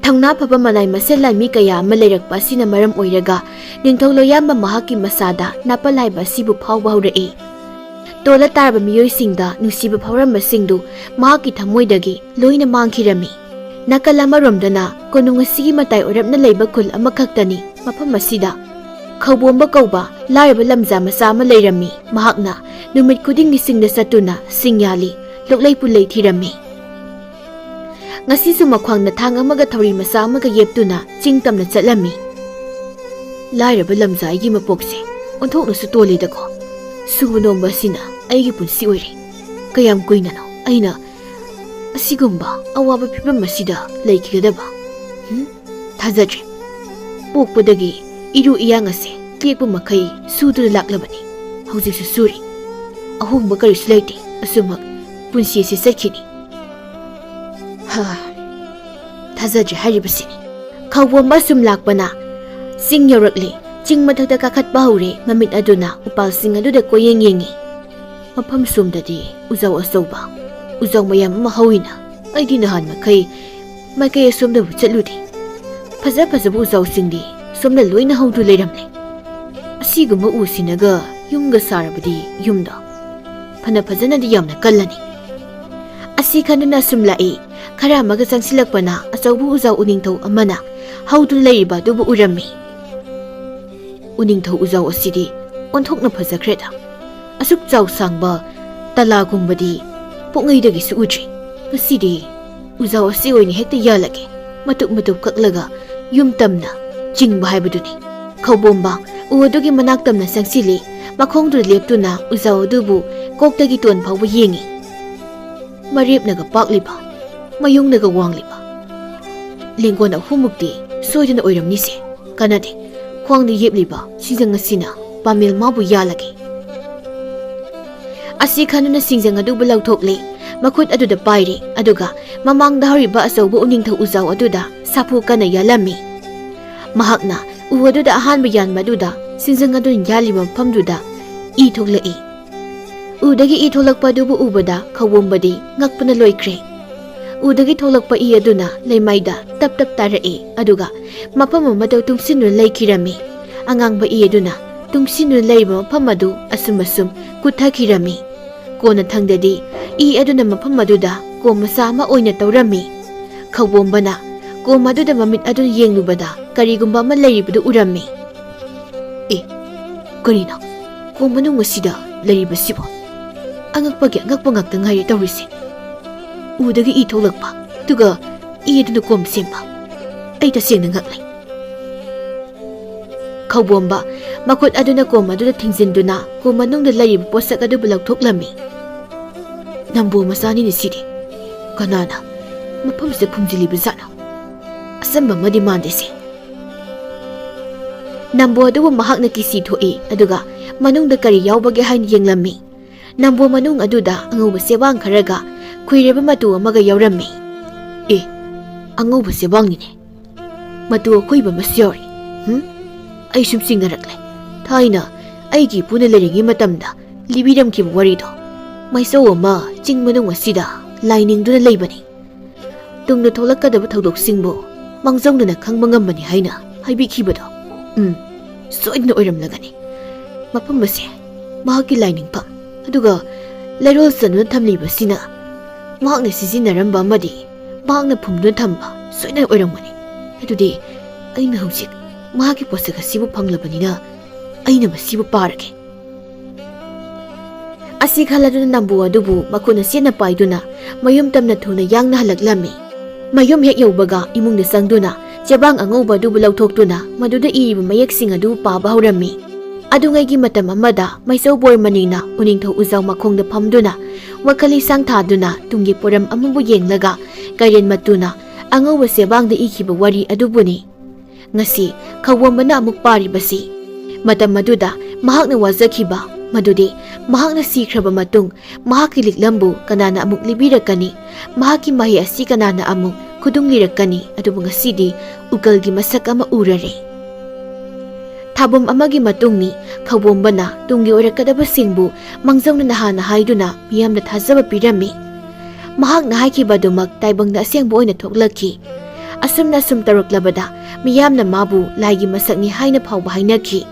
ꯊꯧꯅꯥ ꯐꯕ ꯃꯅꯥꯏ ꯃꯁꯦꯜ ꯂꯥꯟꯃꯤ ꯀꯌꯥ ꯑꯃ ꯂꯩꯔꯛꯄ ꯑꯁꯤꯅ ꯃꯔꯝ ꯑꯣꯏꯔꯒ ꯅꯤꯡꯊꯧ ꯂꯣꯌꯥꯝꯕ ꯃꯍꯥꯛꯀꯤ ꯃꯁꯥꯗ ꯅꯥꯄꯜ ꯍꯥꯏꯕ ꯑꯁꯤꯕꯨ ꯐꯥꯎꯕ ꯍꯧꯔꯛꯏ ꯇꯣꯜꯂ ꯇꯥꯔꯕ ꯃꯤꯑꯣꯏꯁꯤꯡꯗ ꯅꯨꯡꯁꯤꯕ ꯐꯥꯎꯔꯝꯕꯁꯤꯡꯗꯨ ꯃꯍꯥꯛꯀꯤ ꯊꯃꯣꯏꯗꯒꯤ ꯂꯣꯏꯅ ꯃꯥꯡꯈꯤꯔꯝꯃꯤ ꯅꯥꯀꯜ ꯑꯃꯔꯣꯝꯗꯅ ꯀꯣꯅꯨꯡ ꯑꯁꯤꯒꯤ ꯃꯇꯥꯏ ꯑꯣꯏꯔꯞꯅ ꯂꯩꯕ ꯈꯨꯜ ꯑꯃꯈꯛꯇꯅꯤ ꯃꯐꯝ ꯑꯁꯤꯗ ꯈꯧꯕꯣꯝꯕ ꯀꯧꯕ ꯂꯥꯏꯔꯕ ꯂꯝꯖꯥ ꯃꯆꯥ ꯑꯃ ꯂꯩꯔꯝꯃꯤ ꯃꯍꯥꯛꯅ ꯅꯨꯃꯤꯠ ꯈꯨꯗꯤꯡꯒꯤ ꯆꯤꯡꯗ ꯆꯠꯇꯨꯅ ꯁꯤꯡ ꯌꯥꯜꯂꯤ ꯂꯣꯛꯂꯩ ꯄꯨꯜꯂꯩ ꯊꯤꯔꯝꯃꯤ ꯉꯁꯤꯁꯨ ꯃꯈ꯭ꯋꯥꯡꯗ ꯊꯥꯡ ꯑꯃꯒ ꯊꯧꯔꯤ ꯃꯆꯥ ꯑꯃꯒ ꯌꯦꯞꯇꯨꯅ ꯆꯤꯡ ꯇꯝꯅ ꯆꯠꯂꯝꯃꯤ ꯂꯥꯏꯔꯕ ꯂꯝꯖꯥ ꯑꯩꯒꯤ ꯃꯄꯣꯛꯁꯦ ꯑꯣꯟꯊꯣꯛꯅꯁꯨ ꯇꯣꯜꯂꯤꯗꯀꯣ ꯁꯨꯕ ꯅꯣꯝꯕ ꯑꯁꯤꯅ ꯑꯩꯒꯤ ꯄꯨꯟꯁꯤ ꯑꯣꯏꯔꯦ ꯀꯌꯥꯝ ꯀꯨꯏꯅꯅꯣ ꯑꯩꯅ ꯑꯁꯤꯒꯨꯝꯕ ꯑꯋꯥꯕ ꯐꯤꯕꯝ ꯑꯁꯤꯗ ꯂꯩꯈꯤꯒꯗꯕ ꯊꯥꯖꯗ꯭ꯔꯦ ꯄꯣꯛꯄꯗꯒꯤ ꯏꯔꯨ ꯏꯌꯥꯡ ꯑꯁꯦ ꯇꯦꯛꯄ ꯃꯈꯩ ꯁꯨꯗꯨꯅ ꯂꯥꯛꯂꯕꯅꯤ ꯍꯧꯖꯤꯛꯁꯨ ꯁꯨꯔꯤ ꯑꯍꯣꯡꯕ ꯀꯔꯤꯁꯨ ꯂꯩꯇꯦ ꯑꯁꯨꯃꯛ ꯄꯨꯟꯁꯤ ꯑꯁꯤ ꯆꯠꯈꯤꯅꯤ ꯊꯥꯖꯗ꯭ꯔꯦ ꯍꯥꯏꯔꯤꯕꯁꯤꯅꯤ ꯈꯧꯕꯣꯝꯕ ꯁꯨꯝ ꯂꯥꯛꯄꯅ ꯆꯤꯡ ꯌꯧꯔꯛꯂꯦ ꯆꯤꯡ ꯃꯊꯛꯇ ꯀꯥꯈꯠꯄ ꯍꯧꯔꯦ ꯃꯃꯤꯠ ꯑꯗꯨꯅ ꯎꯄꯥꯜꯁꯤꯡ ꯑꯗꯨꯗ ꯀꯣꯌꯦꯡ ꯌꯦꯡꯉꯤ ꯃꯐꯝ ꯁꯣꯝꯗꯗꯤ ꯎꯖꯥꯎ ꯑꯆꯧꯕ ꯎꯖꯥꯎ ꯃꯌꯥꯝ ꯑꯃ ꯍꯧꯏꯅ ꯑꯩꯗꯤ ꯅꯍꯥꯟ ꯃꯥꯏꯀꯩ ꯑꯁꯣꯝꯗꯕꯨ ꯆꯠꯂꯨꯗꯦ ꯐꯖ ꯐꯖꯕ ꯎꯖꯥꯎꯁꯤꯡꯗꯤ ꯁꯣꯝꯗ ꯂꯣꯏꯅ ꯍꯧꯗꯨ ꯂꯩꯔꯝꯂꯦ ꯑꯁꯤꯒꯨꯝꯕ ꯎꯁꯤꯅꯒ ꯌꯨꯝꯒ ꯁꯥꯔꯕꯗꯤ ꯌꯨꯝꯗ ꯐꯅ ꯐꯖꯅꯗꯤ ꯌꯥꯝꯅ ꯀꯜꯂꯅꯤ ꯑꯁꯤ ꯈꯟꯗꯨꯅ ꯁꯨꯝ ꯂꯥꯛꯏ ꯈꯔ ꯑꯃꯒ ꯆꯪꯁꯤꯜꯂꯛꯄꯅ ꯑꯆꯧꯕ ꯎꯖꯥꯎ ꯎꯅꯤꯡꯊꯧ ꯑꯃꯅ ꯍꯧꯗꯨꯅ ꯂꯩꯔꯤꯕ ꯑꯗꯨꯕꯨ ꯎꯔꯝꯃꯤ ꯎꯅꯤꯡꯊꯧ ꯎꯖꯥꯎ ꯑꯁꯤꯗꯤ ꯑꯣꯟꯊꯣꯛꯅ ꯐꯖꯈ꯭ꯔꯦꯗ ꯑꯁꯨꯛ ꯆꯥꯎ ꯁꯥꯡꯕ ꯇꯂꯥꯒꯨꯝꯕꯗꯤ ꯄꯣꯛꯉꯩꯗꯒꯤꯁꯨ ꯎꯗ꯭ꯔꯤ ꯉꯁꯤꯗꯤ ꯎꯖꯥꯎ ꯑꯁꯤ ꯑꯣꯏꯅ ꯍꯦꯛꯇ ꯌꯥꯜꯂꯒꯦ ꯃꯇꯨꯞ ꯃꯇꯨꯞ ꯀꯛꯂꯒ ꯌꯨꯝ ꯇꯝꯅ ꯆꯤꯡꯕ ꯍꯥꯏꯕꯗꯨꯅꯤ ꯈꯧꯕꯣꯝꯕ ꯎ ꯑꯗꯨꯒꯤ ꯃꯅꯥꯛ ꯇꯝꯅ ꯆꯪꯁꯤꯜꯂꯤ ꯃꯈꯣꯡꯗꯨ ꯂꯦꯞꯇꯨꯅ ꯎꯖꯥꯎ ꯑꯗꯨꯕꯨ ꯀꯣꯛꯇꯒꯤ ꯇꯣꯟ ꯐꯥꯎꯕ ꯌꯦꯡꯉꯤ ꯃꯔꯦꯞꯅꯒ ꯄꯥꯛꯂꯤꯕ ꯃꯌꯨꯡꯅꯒ ꯋꯥꯡꯂꯤꯕ ꯂꯦꯡꯒꯣꯟ ꯑꯍꯨꯝꯃꯨꯛꯇꯤ ꯁꯣꯏꯗꯅ ꯑꯣꯏꯔꯝꯅꯤꯁꯦ ꯀꯥꯟꯅꯗꯦ ꯈ꯭ꯋꯥꯡꯗ ꯌꯦꯞꯂꯤꯕ ꯁꯤꯡꯖꯪ ꯑꯁꯤꯅ ꯄꯥꯃꯦꯜ ꯃꯥꯕꯨ ꯌꯥꯜꯂꯒꯦ ꯑꯁꯤ ꯈꯟꯗꯨꯅ ꯁꯤꯡꯖꯪ ꯑꯗꯨꯕꯨ ꯂꯧꯊꯣꯛꯂꯤ ꯃꯈꯨꯠ ꯑꯗꯨꯗ ꯄꯥꯏꯔꯤ ꯑꯗꯨꯒ ꯃꯃꯥꯡꯗ ꯍꯧꯔꯤꯕ ꯑꯆꯧꯕ ꯎꯅꯤꯡꯊꯧ ꯎꯖꯥꯎ ꯑꯗꯨꯗ ꯁꯥꯐꯨ ꯀꯟꯅ ꯌꯥꯜꯂꯝꯃꯤ ꯃꯍꯥꯛꯅ ꯎ ꯑꯗꯨꯗ ꯑꯍꯥꯟꯕ ꯌꯥꯟꯕ ꯑꯗꯨꯗ ꯁꯤꯡꯖꯪ ꯑꯗꯨꯅ ꯌꯥꯜꯂꯤꯕ ꯃꯐꯝꯗꯨꯗ ꯏ ꯊꯣꯛꯂꯛꯏ ꯎꯗꯒꯤ ꯏ ꯊꯣꯛꯂꯛꯄ ꯑꯗꯨꯕꯨ ꯎꯕꯗ ꯈꯧꯕꯣꯝꯕꯗꯤ ꯉꯛꯄꯅ ꯂꯣꯏꯈ꯭ꯔꯦ ꯎꯗꯒꯤ ꯊꯣꯛꯂꯛꯄ ꯏ ꯑꯗꯨꯅ ꯂꯩꯃꯥꯏꯗ ꯇꯞ ꯇꯞ ꯇꯥꯔꯛꯏ ꯑꯗꯨꯒ ꯃꯐꯝ ꯑꯃꯗ ꯇꯨꯡꯁꯤꯟꯗꯨꯅ ꯂꯩꯈꯤꯔꯝꯃꯤ ꯑꯉꯥꯡꯕ ꯏ ꯑꯗꯨꯅ ꯇꯨꯡꯁꯤꯟꯗꯨꯅ ꯂꯩꯔꯤꯕ ꯃꯐꯝ ꯑꯗꯨ ꯑꯁꯨꯝ ꯀꯨꯠꯊꯈꯤꯔꯝꯃꯤ ꯀꯣꯟꯅ ꯊꯪꯗꯗꯤ ꯏ ꯑꯗꯨꯅ ꯃꯐꯝ ꯑꯗꯨꯗ ꯀꯣꯝ ꯃꯆꯥ ꯑꯃ ꯑꯣꯏꯅ ꯇꯧꯔꯝꯃꯤ ꯈꯧꯕꯣꯝꯕꯅ ꯀꯣꯝ ꯑꯗꯨꯗ ꯃꯃꯤꯠ ꯑꯗꯨꯅ ꯌꯦꯡꯂꯨꯕꯗ ꯀꯔꯤꯒꯨꯝꯕ ꯑꯃ ꯂꯩꯔꯤꯕꯗꯨ ꯎꯔꯝꯃꯤ ꯀꯔꯤꯅꯣ ꯀꯣꯝ ꯃꯅꯨꯡ ꯑꯁꯤꯗ ꯂꯩꯔꯤꯕꯁꯤꯕꯣ ꯑꯉꯛꯄꯒꯤ ꯑꯉꯛꯄ ꯉꯥꯛꯇ ꯉꯥꯏꯔꯦ ꯇꯧꯔꯤꯁꯦ ꯎꯗꯒꯤ ꯏ ꯊꯣꯛꯂꯛꯄ ꯑꯗꯨꯒ ꯏ ꯑꯗꯨꯅ ꯀꯣꯝ ꯁꯦꯝꯕ ꯑꯩ ꯇꯁꯦꯡꯅ ꯉꯛꯂꯦ ꯈꯧꯕꯣꯝꯕ ꯃꯈꯨꯠ ꯑꯗꯨꯅ ꯀꯣꯝ ꯑꯗꯨꯗ ꯊꯤꯡꯖꯤꯟꯗꯨꯅ ꯀꯣꯝ ꯃꯅꯨꯡꯗ ꯂꯩꯔꯤꯕ ꯄꯣꯠꯁꯛ ꯑꯗꯨꯕꯨ ꯂꯧꯊꯣꯛꯂꯝꯃꯤ ꯅꯝꯕꯣ ꯃꯆꯥꯅꯤꯅꯦ ꯁꯤꯗꯤ ꯀꯅꯥꯅ ꯃꯐꯝꯁꯤꯗ ꯐꯨꯝꯖꯤꯜꯂꯤꯕꯖꯥꯠꯅꯣ? ꯑꯆꯝꯕ ꯑꯃꯗꯤ ꯃꯥꯟꯗꯦꯁꯦ꯫ ꯅꯝꯕꯣ ꯑꯗꯨꯕꯨ ꯃꯍꯥꯛꯅ ꯀꯤꯁꯤ ꯊꯣꯛꯏ ꯑꯗꯨꯒ ꯃꯅꯨꯡꯗ ꯀꯔꯤ ꯌꯥꯎꯕꯒꯦ ꯍꯥꯏꯅ ꯌꯦꯡꯂꯝꯃꯤ꯫ ꯅꯝꯕꯣ ꯃꯅꯨꯡ ꯑꯗꯨꯗ ꯑꯉꯧꯕ ꯆꯦꯕꯥꯡ ꯈꯔꯒ ꯈꯨꯏꯔꯕ ꯃꯇꯨ ꯑꯃꯒ ꯌꯥꯎꯔꯝꯃꯤ꯫ ꯑꯉꯧꯕ ꯆꯦꯕꯥꯡꯅꯤꯅꯦ, ꯃꯇꯨ ꯑꯈꯣꯏꯕ ꯑꯃꯁꯨ ꯌꯥꯎꯔꯤ꯫ ꯑꯩ ꯁꯨꯝ ꯆꯤꯡꯅꯔꯛꯂꯦ, ꯊꯥꯏꯅ ꯑꯩꯒꯤ ꯏꯄꯨꯅ ꯂꯩꯔꯤꯉꯩ ꯃꯇꯝꯗ ꯂꯤꯕꯤꯔꯝꯈꯤꯕ ꯋꯥꯔꯤꯗꯣ꯫ ꯃꯩꯆꯧ ꯑꯃ ꯆꯤꯡ ꯃꯅꯨꯡ ꯑꯁꯤꯗ ꯂꯥꯏꯅꯤꯡꯗꯨꯅ ꯂꯩꯕꯅꯤ꯫ ꯇꯨꯡꯗ ꯊꯣꯛꯂꯛꯀꯗꯕ ꯊꯧꯗꯣꯛꯁꯤꯡꯕꯨ ꯃꯥꯡꯖꯧꯅꯅ ꯈꯪꯕ ꯉꯝꯕꯅꯤ ꯍꯥꯏꯅ ꯍꯥꯏꯕꯤꯈꯤꯕꯗꯣ꯫ ꯁꯣꯏꯗꯅ ꯑꯣꯏꯔꯝꯂꯒꯅꯤ꯫ ꯃꯐꯝ ꯑꯁꯦ ꯃꯍꯥꯛꯀꯤ ꯂꯥꯏꯅꯤꯡꯐꯝ, ꯑꯗꯨꯒ ꯂꯩꯔꯣꯜ ꯆꯟꯗꯨꯅ ꯊꯝꯂꯤꯕꯁꯤꯅ ꯃꯍꯥꯛꯅ ꯁꯤꯖꯤꯟꯅꯔꯝꯕ ꯑꯃꯗꯤ ꯃꯍꯥꯛꯅ ꯐꯨꯝꯗꯨꯅ ꯊꯝꯕ ꯁꯣꯏꯗꯅ ꯑꯣꯏꯔꯝꯒꯅꯤ꯫ ꯑꯗꯨꯗꯤ ꯑꯩꯅ ꯍꯧꯖꯤꯛ ꯃꯍꯥꯛꯀꯤ ꯄꯣꯠꯁꯛ ꯑꯁꯤꯕꯨ ꯐꯪꯂꯕꯅꯤꯅ ꯑꯩꯅ ꯃꯁꯤꯕꯨ ꯄꯥꯔꯒꯦ꯫ ꯑꯁꯤ ꯈꯜꯂꯗꯨꯅ ꯅꯝꯕꯨ ꯑꯗꯨꯕꯨ ꯃꯈꯨꯠꯅ ꯆꯦꯠꯅ ꯄꯥꯏꯗꯨꯅ ꯃꯌꯨꯝ ꯇꯝꯅ ꯊꯨꯅ ꯌꯥꯡꯅ ꯍꯜꯂꯛꯂꯝꯃꯤ꯫ ꯃꯌꯨꯝ ꯍꯦꯛ ꯌꯧꯕꯒ ꯏꯃꯨꯡꯗ ꯆꯪꯗꯨꯅ ꯆꯦꯕꯥꯡ ꯑꯉꯧꯕ ꯑꯗꯨꯕꯨ ꯂꯧꯊꯣꯛꯇꯨꯅ ꯃꯗꯨꯗ ꯏꯔꯤꯕ ꯃꯌꯦꯛꯁꯤꯡ ꯑꯗꯨ ꯄꯥꯕ ꯍꯧꯔꯝꯃꯤ꯫ ꯑꯗꯨꯉꯩꯒꯤ ꯃꯇꯝ ꯑꯃꯗ ꯃꯩꯆꯧ ꯕꯣꯔꯃꯅꯤꯅ ꯎꯅꯤꯡꯊꯧ ꯎꯖꯥꯎ ꯃꯈꯣꯡꯗ ꯐꯝꯗꯨꯅ ꯋꯥꯈꯜ ꯂꯩꯁꯥꯡ ꯊꯥꯗꯨꯅ ꯇꯨꯡꯒꯤ ꯄꯣꯔꯝ ꯑꯃꯕꯨ ꯌꯦꯡꯂꯒ ꯀꯩꯔꯦꯟ ꯃꯇꯨꯅ ꯑꯉꯧꯕ ꯆꯦꯕꯥꯡꯗ ꯏꯈꯤꯕ ꯋꯥꯔꯤ ꯑꯗꯨꯕꯨꯅꯤ꯫ ꯉꯁꯤ ꯈꯧꯕꯣꯝꯕꯅ ꯑꯃꯨꯛ ꯄꯥꯔꯤꯕꯁꯤ ꯃꯇꯝ ꯑꯗꯨꯗ ꯃꯍꯥꯛꯅ ꯋꯥꯖꯈꯤꯕ ꯃꯗꯨꯗꯤ ꯃꯍꯥꯛꯅ ꯁꯤꯈ꯭ꯔꯕ ꯃꯇꯨꯡ ꯃꯍꯥꯛꯀꯤ ꯂꯤꯛꯂꯝꯕꯨ ꯀꯅꯥꯅ ꯑꯃꯨꯛ ꯂꯤꯕꯤꯔꯛꯀꯅꯤ, ꯃꯍꯥꯛꯀꯤ ꯃꯍꯩ ꯑꯁꯤ ꯀꯅꯥꯅ ꯑꯃꯨꯛ ꯈꯨꯗꯨꯡ ꯂꯤꯔꯛꯀꯅꯤ꯫ ꯑꯗꯨꯕꯨ ꯉꯁꯤꯗꯤ ꯎꯀꯜꯒꯤ ꯃꯁꯛ ꯑꯃ ꯎꯔꯔꯦ꯫ ꯊꯥꯕꯨꯝ ꯑꯃꯒꯤ ꯃꯇꯨꯡꯅꯤ ꯈꯧꯕꯣꯝꯕꯅ ꯇꯨꯡꯒꯤ ꯑꯣꯏꯔꯛꯀꯗꯕꯁꯤꯡꯕꯨ ꯃꯥꯡꯖꯧꯅꯅ ꯍꯥꯟꯅ ꯍꯥꯏꯗꯨꯅ ꯃꯤꯌꯥꯝꯗ ꯊꯥꯖꯕ ꯄꯤꯔꯝꯃꯤ꯫ ꯃꯍꯥꯛꯅ ꯍꯥꯏꯈꯤꯕꯗꯨꯃꯛ ꯇꯥꯏꯕꯪꯗ ꯑꯁꯦꯡꯕ ꯑꯣꯏꯅ ꯊꯣꯛꯂꯛꯈꯤ꯫ ꯑꯁꯨꯝꯅ ꯁꯨꯝ ꯇꯧꯔꯛꯂꯕꯗ ꯃꯤꯌꯥꯝꯅ ꯃꯥꯕꯨ ꯂꯥꯏꯒꯤ ꯃꯁꯛꯅꯤ ꯍꯥꯏꯅ ꯐꯥꯎꯕ ꯍꯥꯏꯅꯈꯤ꯫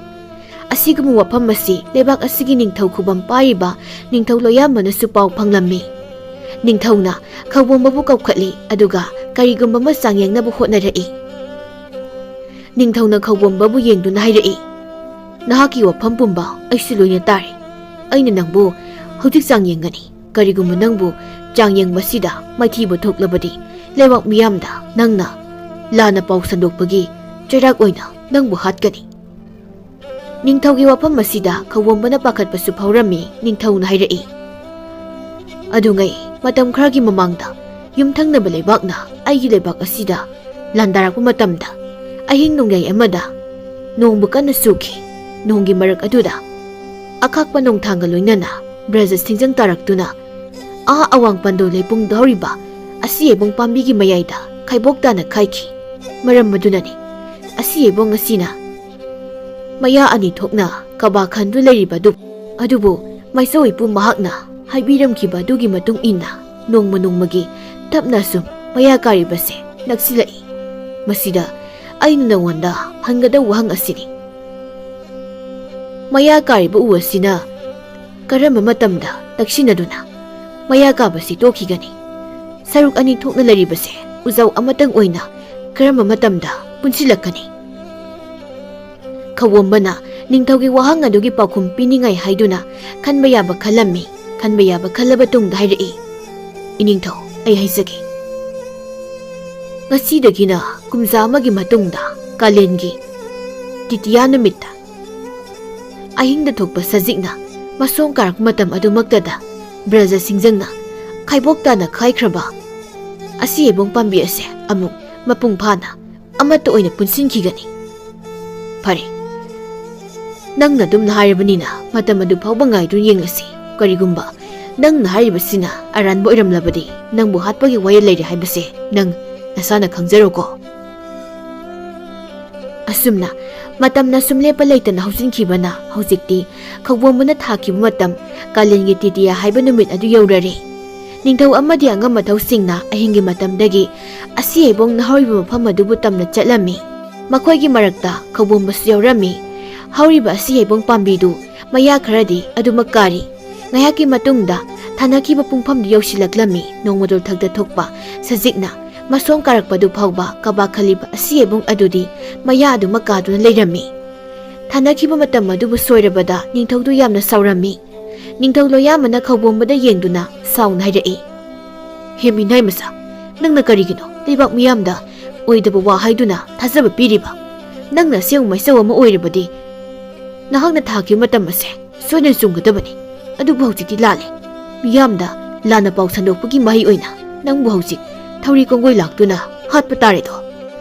ꯑꯁꯤꯒꯨꯝꯕ ꯋꯥꯐꯝ ꯑꯁꯤ ꯂꯩꯕꯥꯛ ꯑꯁꯤꯒꯤ ꯅꯤꯡꯊꯧ ꯈꯨꯕꯝ ꯄꯥꯏꯔꯤꯕ ꯅꯤꯡꯊꯧ ꯂꯣꯌꯥꯝꯕꯅꯁꯨ ꯄꯥꯎ ꯐꯪꯂꯝꯃꯤ꯫ ꯅꯤꯡꯊꯧꯅ ꯈꯧꯕꯣꯝꯕꯕꯨ ꯀꯧꯈꯠꯂꯤ ꯑꯗꯨꯒ ꯀꯔꯤꯒꯨꯝꯕ ꯑꯃ ꯆꯥꯡꯌꯦꯡꯅꯕ ꯍꯣꯠꯅꯔꯛꯏ꯫ ꯅꯤꯡꯊꯧꯅ ꯈꯧꯕꯣꯝꯕꯕꯨ ꯌꯦꯡꯗꯨꯅ ꯍꯥꯏꯔꯛꯏ, ꯅꯍꯥꯛꯀꯤ ꯋꯥꯐꯝ ꯄꯨꯝꯕ ꯑꯩꯁꯨ ꯂꯣꯏꯅ ꯇꯥꯔꯦ꯫ ꯑꯩꯅ ꯅꯪꯕꯨ ꯍꯧꯖꯤꯛ ꯆꯥꯡꯌꯦꯡꯒꯅꯤ꯫ ꯀꯔꯤꯒꯨꯝꯕ ꯅꯪꯕꯨ ꯆꯥꯡꯌꯦꯡꯕꯁꯤꯗ ꯃꯥꯏꯊꯤꯕ ꯊꯣꯛꯂꯕꯗꯤ ꯂꯩꯕꯥꯛ ꯃꯤꯌꯥꯝꯗ ꯅꯪꯅ ꯂꯥꯟꯅ ꯄꯥꯎ ꯁꯟꯗꯣꯛꯄꯒꯤ ꯆꯩꯔꯥꯛ ꯑꯣꯏꯅ ꯅꯪꯕꯨ ꯍꯥꯠꯀꯅꯤ꯫ ꯅꯤꯡꯊꯧꯒꯤ ꯋꯥꯐꯝ ꯑꯁꯤꯗ ꯈꯧꯕꯣꯝꯕꯅ ꯄꯥꯈꯠꯄꯁꯨ ꯐꯥꯎꯔꯝꯃꯤ꯫ ꯅꯤꯡꯊꯧꯅ ꯍꯥꯏꯔꯛꯏ, ꯑꯗꯨꯉꯩ ꯃꯇꯝ ꯈꯔꯒꯤ ꯃꯃꯥꯡꯗ ꯌꯨꯝꯊꯪꯅꯕ ꯂꯩꯕꯥꯛꯅ ꯑꯩꯒꯤ ꯂꯩꯕꯥꯛ ꯑꯁꯤꯗ ꯂꯥꯟꯗꯥꯔꯛꯄ ꯃꯇꯝꯗ ꯑꯍꯤꯡ ꯅꯣꯡꯌꯥꯏ ꯑꯃꯗ ꯅꯣꯡꯕꯨ ꯀꯟꯅ ꯆꯨꯈꯤ꯫ ꯅꯣꯡꯒꯤ ꯃꯔꯛ ꯑꯗꯨꯗ ꯑꯈꯥꯛꯄ ꯅꯣꯡꯊꯥꯡꯒ ꯂꯣꯏꯅꯅ ꯕ꯭ꯔꯖ ꯁꯤꯡꯖꯪ ꯇꯥꯔꯛꯇꯨꯅ ꯑꯋꯥꯡ ꯄꯟꯗꯣ ꯂꯩꯄꯨꯡꯗ ꯍꯧꯔꯤꯕ ꯑꯁꯤꯌꯦꯕꯣꯡ ꯄꯥꯝꯕꯤꯒꯤ ꯃꯌꯥꯏꯗ ꯈꯥꯏꯕꯣꯛ ꯇꯥꯅ ꯈꯥꯏꯈꯤ꯫ ꯃꯔꯝ ꯑꯗꯨꯅꯅꯤ ꯑꯁꯤꯌꯦꯕꯣꯡ ꯑꯁꯤꯅ ꯃꯌꯥ ꯑꯅꯤ ꯊꯣꯛꯅ ꯀꯕꯥ ꯈꯟꯗꯨ ꯂꯩꯔꯤꯕ ꯑꯗꯨꯕꯨ ꯃꯩꯆꯧ ꯏꯄꯨ ꯃꯍꯥꯛꯅ ꯍꯥꯏꯕꯤꯔꯝꯈꯤꯕ ꯑꯗꯨꯒꯤ ꯃꯇꯨꯡ ꯏꯟꯅ ꯅꯣꯡꯃ ꯅꯣꯡꯃꯒꯤ ꯇꯞꯅ ꯁꯨꯝ ꯃꯌꯥ ꯀꯥꯔꯤꯕꯁꯦ ꯅꯛꯁꯤꯜꯂꯛꯏ꯫ ꯃꯁꯤꯗ ꯑꯩꯅ ꯅꯉꯣꯟꯗ ꯍꯪꯒꯗꯕ ꯋꯥꯍꯪ ꯑꯁꯤꯅꯤ, ꯃꯌꯥ ꯀꯥꯔꯤꯕ ꯎ ꯑꯁꯤꯅ ꯀꯔꯝꯕ ꯃꯇꯝꯗ ꯇꯛꯁꯤꯟꯅꯗꯨꯅ ꯃꯌꯥ ꯀꯥꯕꯁꯤ ꯇꯣꯛꯈꯤꯒꯅꯤ? ꯁꯔꯨꯛ ꯑꯅꯤ ꯊꯣꯛꯅ ꯂꯩꯔꯤꯕꯁꯦ ꯎꯖꯥꯎ ꯑꯃꯇꯪ ꯑꯣꯏꯅ ꯀꯔꯝꯕ ꯃꯇꯝꯗ ꯄꯨꯟꯁꯤꯜꯂꯛꯀꯅꯤ? ꯈꯧꯕꯣꯝꯕꯅ ꯅꯤꯡꯊꯧꯒꯤ ꯋꯥꯍꯪ ꯑꯗꯨꯒꯤ ꯄꯥꯎꯈꯨꯝ ꯄꯤꯅꯤꯡꯉꯥꯏ ꯍꯥꯏꯗꯨꯅ ꯈꯟꯕ ꯌꯥꯕ ꯈꯜꯂꯝꯃꯤ꯫ ꯈꯟꯕ ꯌꯥꯕ ꯈꯜꯂꯕ ꯇꯨꯡꯗ ꯍꯥꯏꯔꯛꯏ, ꯏꯅꯤꯡꯊꯧ ꯑꯩ ꯍꯥꯏꯖꯒꯦ꯫ ꯉꯁꯤꯗꯒꯤꯅ ꯀꯨꯝꯖꯥ ꯑꯃꯒꯤ ꯃꯇꯨꯡꯗ ꯀꯥꯂꯦꯟꯒꯤ ꯇꯤꯇꯤꯌꯥ ꯅꯨꯃꯤꯠꯇ ꯑꯍꯤꯡꯗ ꯊꯣꯛꯄ ꯁꯖꯤꯛꯅ ꯃꯁꯣꯡ ꯀꯥꯔꯛꯄ ꯃꯇꯝ ꯑꯗꯨꯃꯛꯇꯗ ꯕ꯭ꯔꯖ ꯁꯤꯡꯖꯪꯅ ꯈꯥꯏꯕꯣꯛ ꯇꯥꯅ ꯈꯥꯏꯈ꯭ꯔꯕ ꯑꯁꯤꯌꯦꯕꯣꯡ ꯄꯥꯝꯕꯤ ꯑꯁꯦ ꯑꯃꯨꯛ ꯃꯄꯨꯡ ꯐꯥꯅ ꯑꯃꯠꯇ ꯑꯣꯏꯅ ꯄꯨꯟꯁꯤꯟꯈꯤꯒꯅꯤ꯫ ꯐꯔꯦ, ꯅꯪꯅ ꯑꯗꯨꯝꯅ ꯍꯥꯏꯔꯕꯅꯤꯅ ꯃꯇꯝ ꯑꯗꯨ ꯐꯥꯎꯕ ꯉꯥꯏꯗꯨꯅ ꯌꯦꯡꯂꯁꯤ꯫ ꯀꯔꯤꯒꯨꯝꯕ ꯅꯪꯅ ꯍꯥꯏꯔꯤꯕꯁꯤꯅ ꯑꯔꯥꯟꯕ ꯑꯣꯏꯔꯝꯂꯕꯗꯤ ꯅꯪꯕꯨ ꯍꯥꯠꯄꯒꯤ ꯋꯥꯌꯦꯜ ꯂꯩꯔꯦ ꯍꯥꯏꯕꯁꯦ ꯅꯪ ꯅꯁꯥꯅ ꯈꯪꯖꯔꯣꯀꯣ꯫ ꯑꯁꯨꯝꯅ ꯃꯇꯝꯅ ꯁꯨꯝ ꯂꯦꯞꯄ ꯂꯩꯇꯅ ꯍꯧꯖꯤꯟꯈꯤꯕꯅ ꯍꯧꯖꯤꯛꯇꯤ ꯈꯧꯕꯣꯝꯕꯅ ꯊꯥꯈꯤꯕ ꯃꯇꯝ ꯀꯥꯂꯦꯟꯒꯤ ꯇꯤꯇꯤꯌꯥ ꯍꯥꯏꯕ ꯅꯨꯃꯤꯠ ꯑꯗꯨ ꯌꯧꯔꯔꯦ꯫ ꯅꯤꯡꯊꯧ ꯑꯃꯗꯤ ꯑꯉꯝ ꯃꯊꯧꯁꯤꯡꯅ ꯑꯍꯤꯡꯒꯤ ꯃꯇꯝꯗꯒꯤ ꯑꯁꯤꯌꯦꯕꯣꯡꯅ ꯍꯧꯔꯤꯕ ꯃꯐꯝ ꯑꯗꯨꯕꯨ ꯇꯝꯅ ꯆꯠꯂꯝꯃꯤ꯫ ꯃꯈꯣꯏꯒꯤ ꯃꯔꯛꯇ ꯈꯧꯕꯣꯝꯕꯁꯨ ꯌꯥꯎꯔꯝꯃꯤ꯫ ꯍꯧꯔꯤꯕ ꯑꯁꯤꯌꯦꯕꯣꯡ ꯄꯥꯝꯕꯤꯗꯨ ꯃꯌꯥ ꯈꯔꯗꯤ ꯑꯗꯨꯃꯛ ꯀꯥꯔꯤ꯫ ꯉꯥꯏꯍꯥꯛꯀꯤ ꯃꯇꯨꯡꯗ ꯊꯥꯅꯈꯤꯕ ꯄꯨꯡꯐꯝꯗꯨ ꯌꯧꯁꯤꯜꯂꯛꯂꯝꯃꯤ꯫ ꯅꯣꯡꯃꯗꯣꯜ ꯊꯛꯇ ꯊꯣꯛꯄ ꯁꯖꯤꯛꯅ ꯃꯁꯣꯡ ꯀꯥꯔꯛꯄꯗꯨ ꯐꯥꯎꯕ ꯀꯕꯥ ꯈꯜꯂꯤꯕ ꯑꯁꯤꯌꯦꯕꯣꯡ ꯑꯗꯨꯗꯤ ꯃꯌꯥ ꯑꯗꯨꯃꯛ ꯀꯥꯗꯨꯅ ꯂꯩꯔꯝꯃꯤ꯫ ꯊꯥꯅꯈꯤꯕ ꯃꯇꯝ ꯑꯗꯨꯕꯨ ꯁꯣꯏꯔꯕꯗ ꯅꯤꯡꯊꯧꯗꯨ ꯌꯥꯝꯅ ꯁꯥꯎꯔꯝꯃꯤ꯫ ꯅꯤꯡꯊꯧ ꯂꯣꯌꯥꯝꯕꯅ ꯈꯧꯕꯣꯝꯕꯗ ꯌꯦꯡꯗꯨꯅ ꯁꯥꯎꯅ ꯍꯥꯏꯔꯛꯏ, ꯍꯦ ꯃꯤꯅꯥꯏ ꯃꯆꯥ, ꯅꯪꯅ ꯀꯔꯤꯒꯤꯅꯣ ꯂꯩꯕꯥꯛ ꯃꯤꯌꯥꯝꯗ ꯑꯣꯏꯗꯕ ꯋꯥ ꯍꯥꯏꯗꯨꯅ ꯊꯥꯖꯕ ꯄꯤꯔꯤꯕ? ꯅꯪꯅ ꯑꯁꯦꯡꯕ ꯃꯩꯆꯧ ꯑꯃ ꯑꯣꯏꯔꯕꯗꯤ ꯅꯍꯥꯛꯅ ꯊꯥꯈꯤꯕ ꯃꯇꯝ ꯑꯁꯦ ꯁꯣꯏꯗꯅ ꯆꯨꯝꯒꯗꯕꯅꯤ꯫ ꯑꯗꯨꯕꯨ ꯍꯧꯖꯤꯛꯇꯤ ꯂꯥꯜꯂꯦ꯫ ꯃꯤꯌꯥꯝꯗ ꯂꯥꯟꯅ ꯄꯥꯎ ꯁꯟꯗꯣꯛꯄꯒꯤ ꯃꯍꯩ ꯑꯣꯏꯅ ꯅꯪꯕꯨ ꯍꯧꯖꯤꯛ ꯊꯧꯔꯤ ꯀꯣꯡꯒꯣꯏ ꯂꯥꯛꯇꯨꯅ ꯍꯥꯠꯄ ꯇꯥꯔꯦꯗꯣ꯫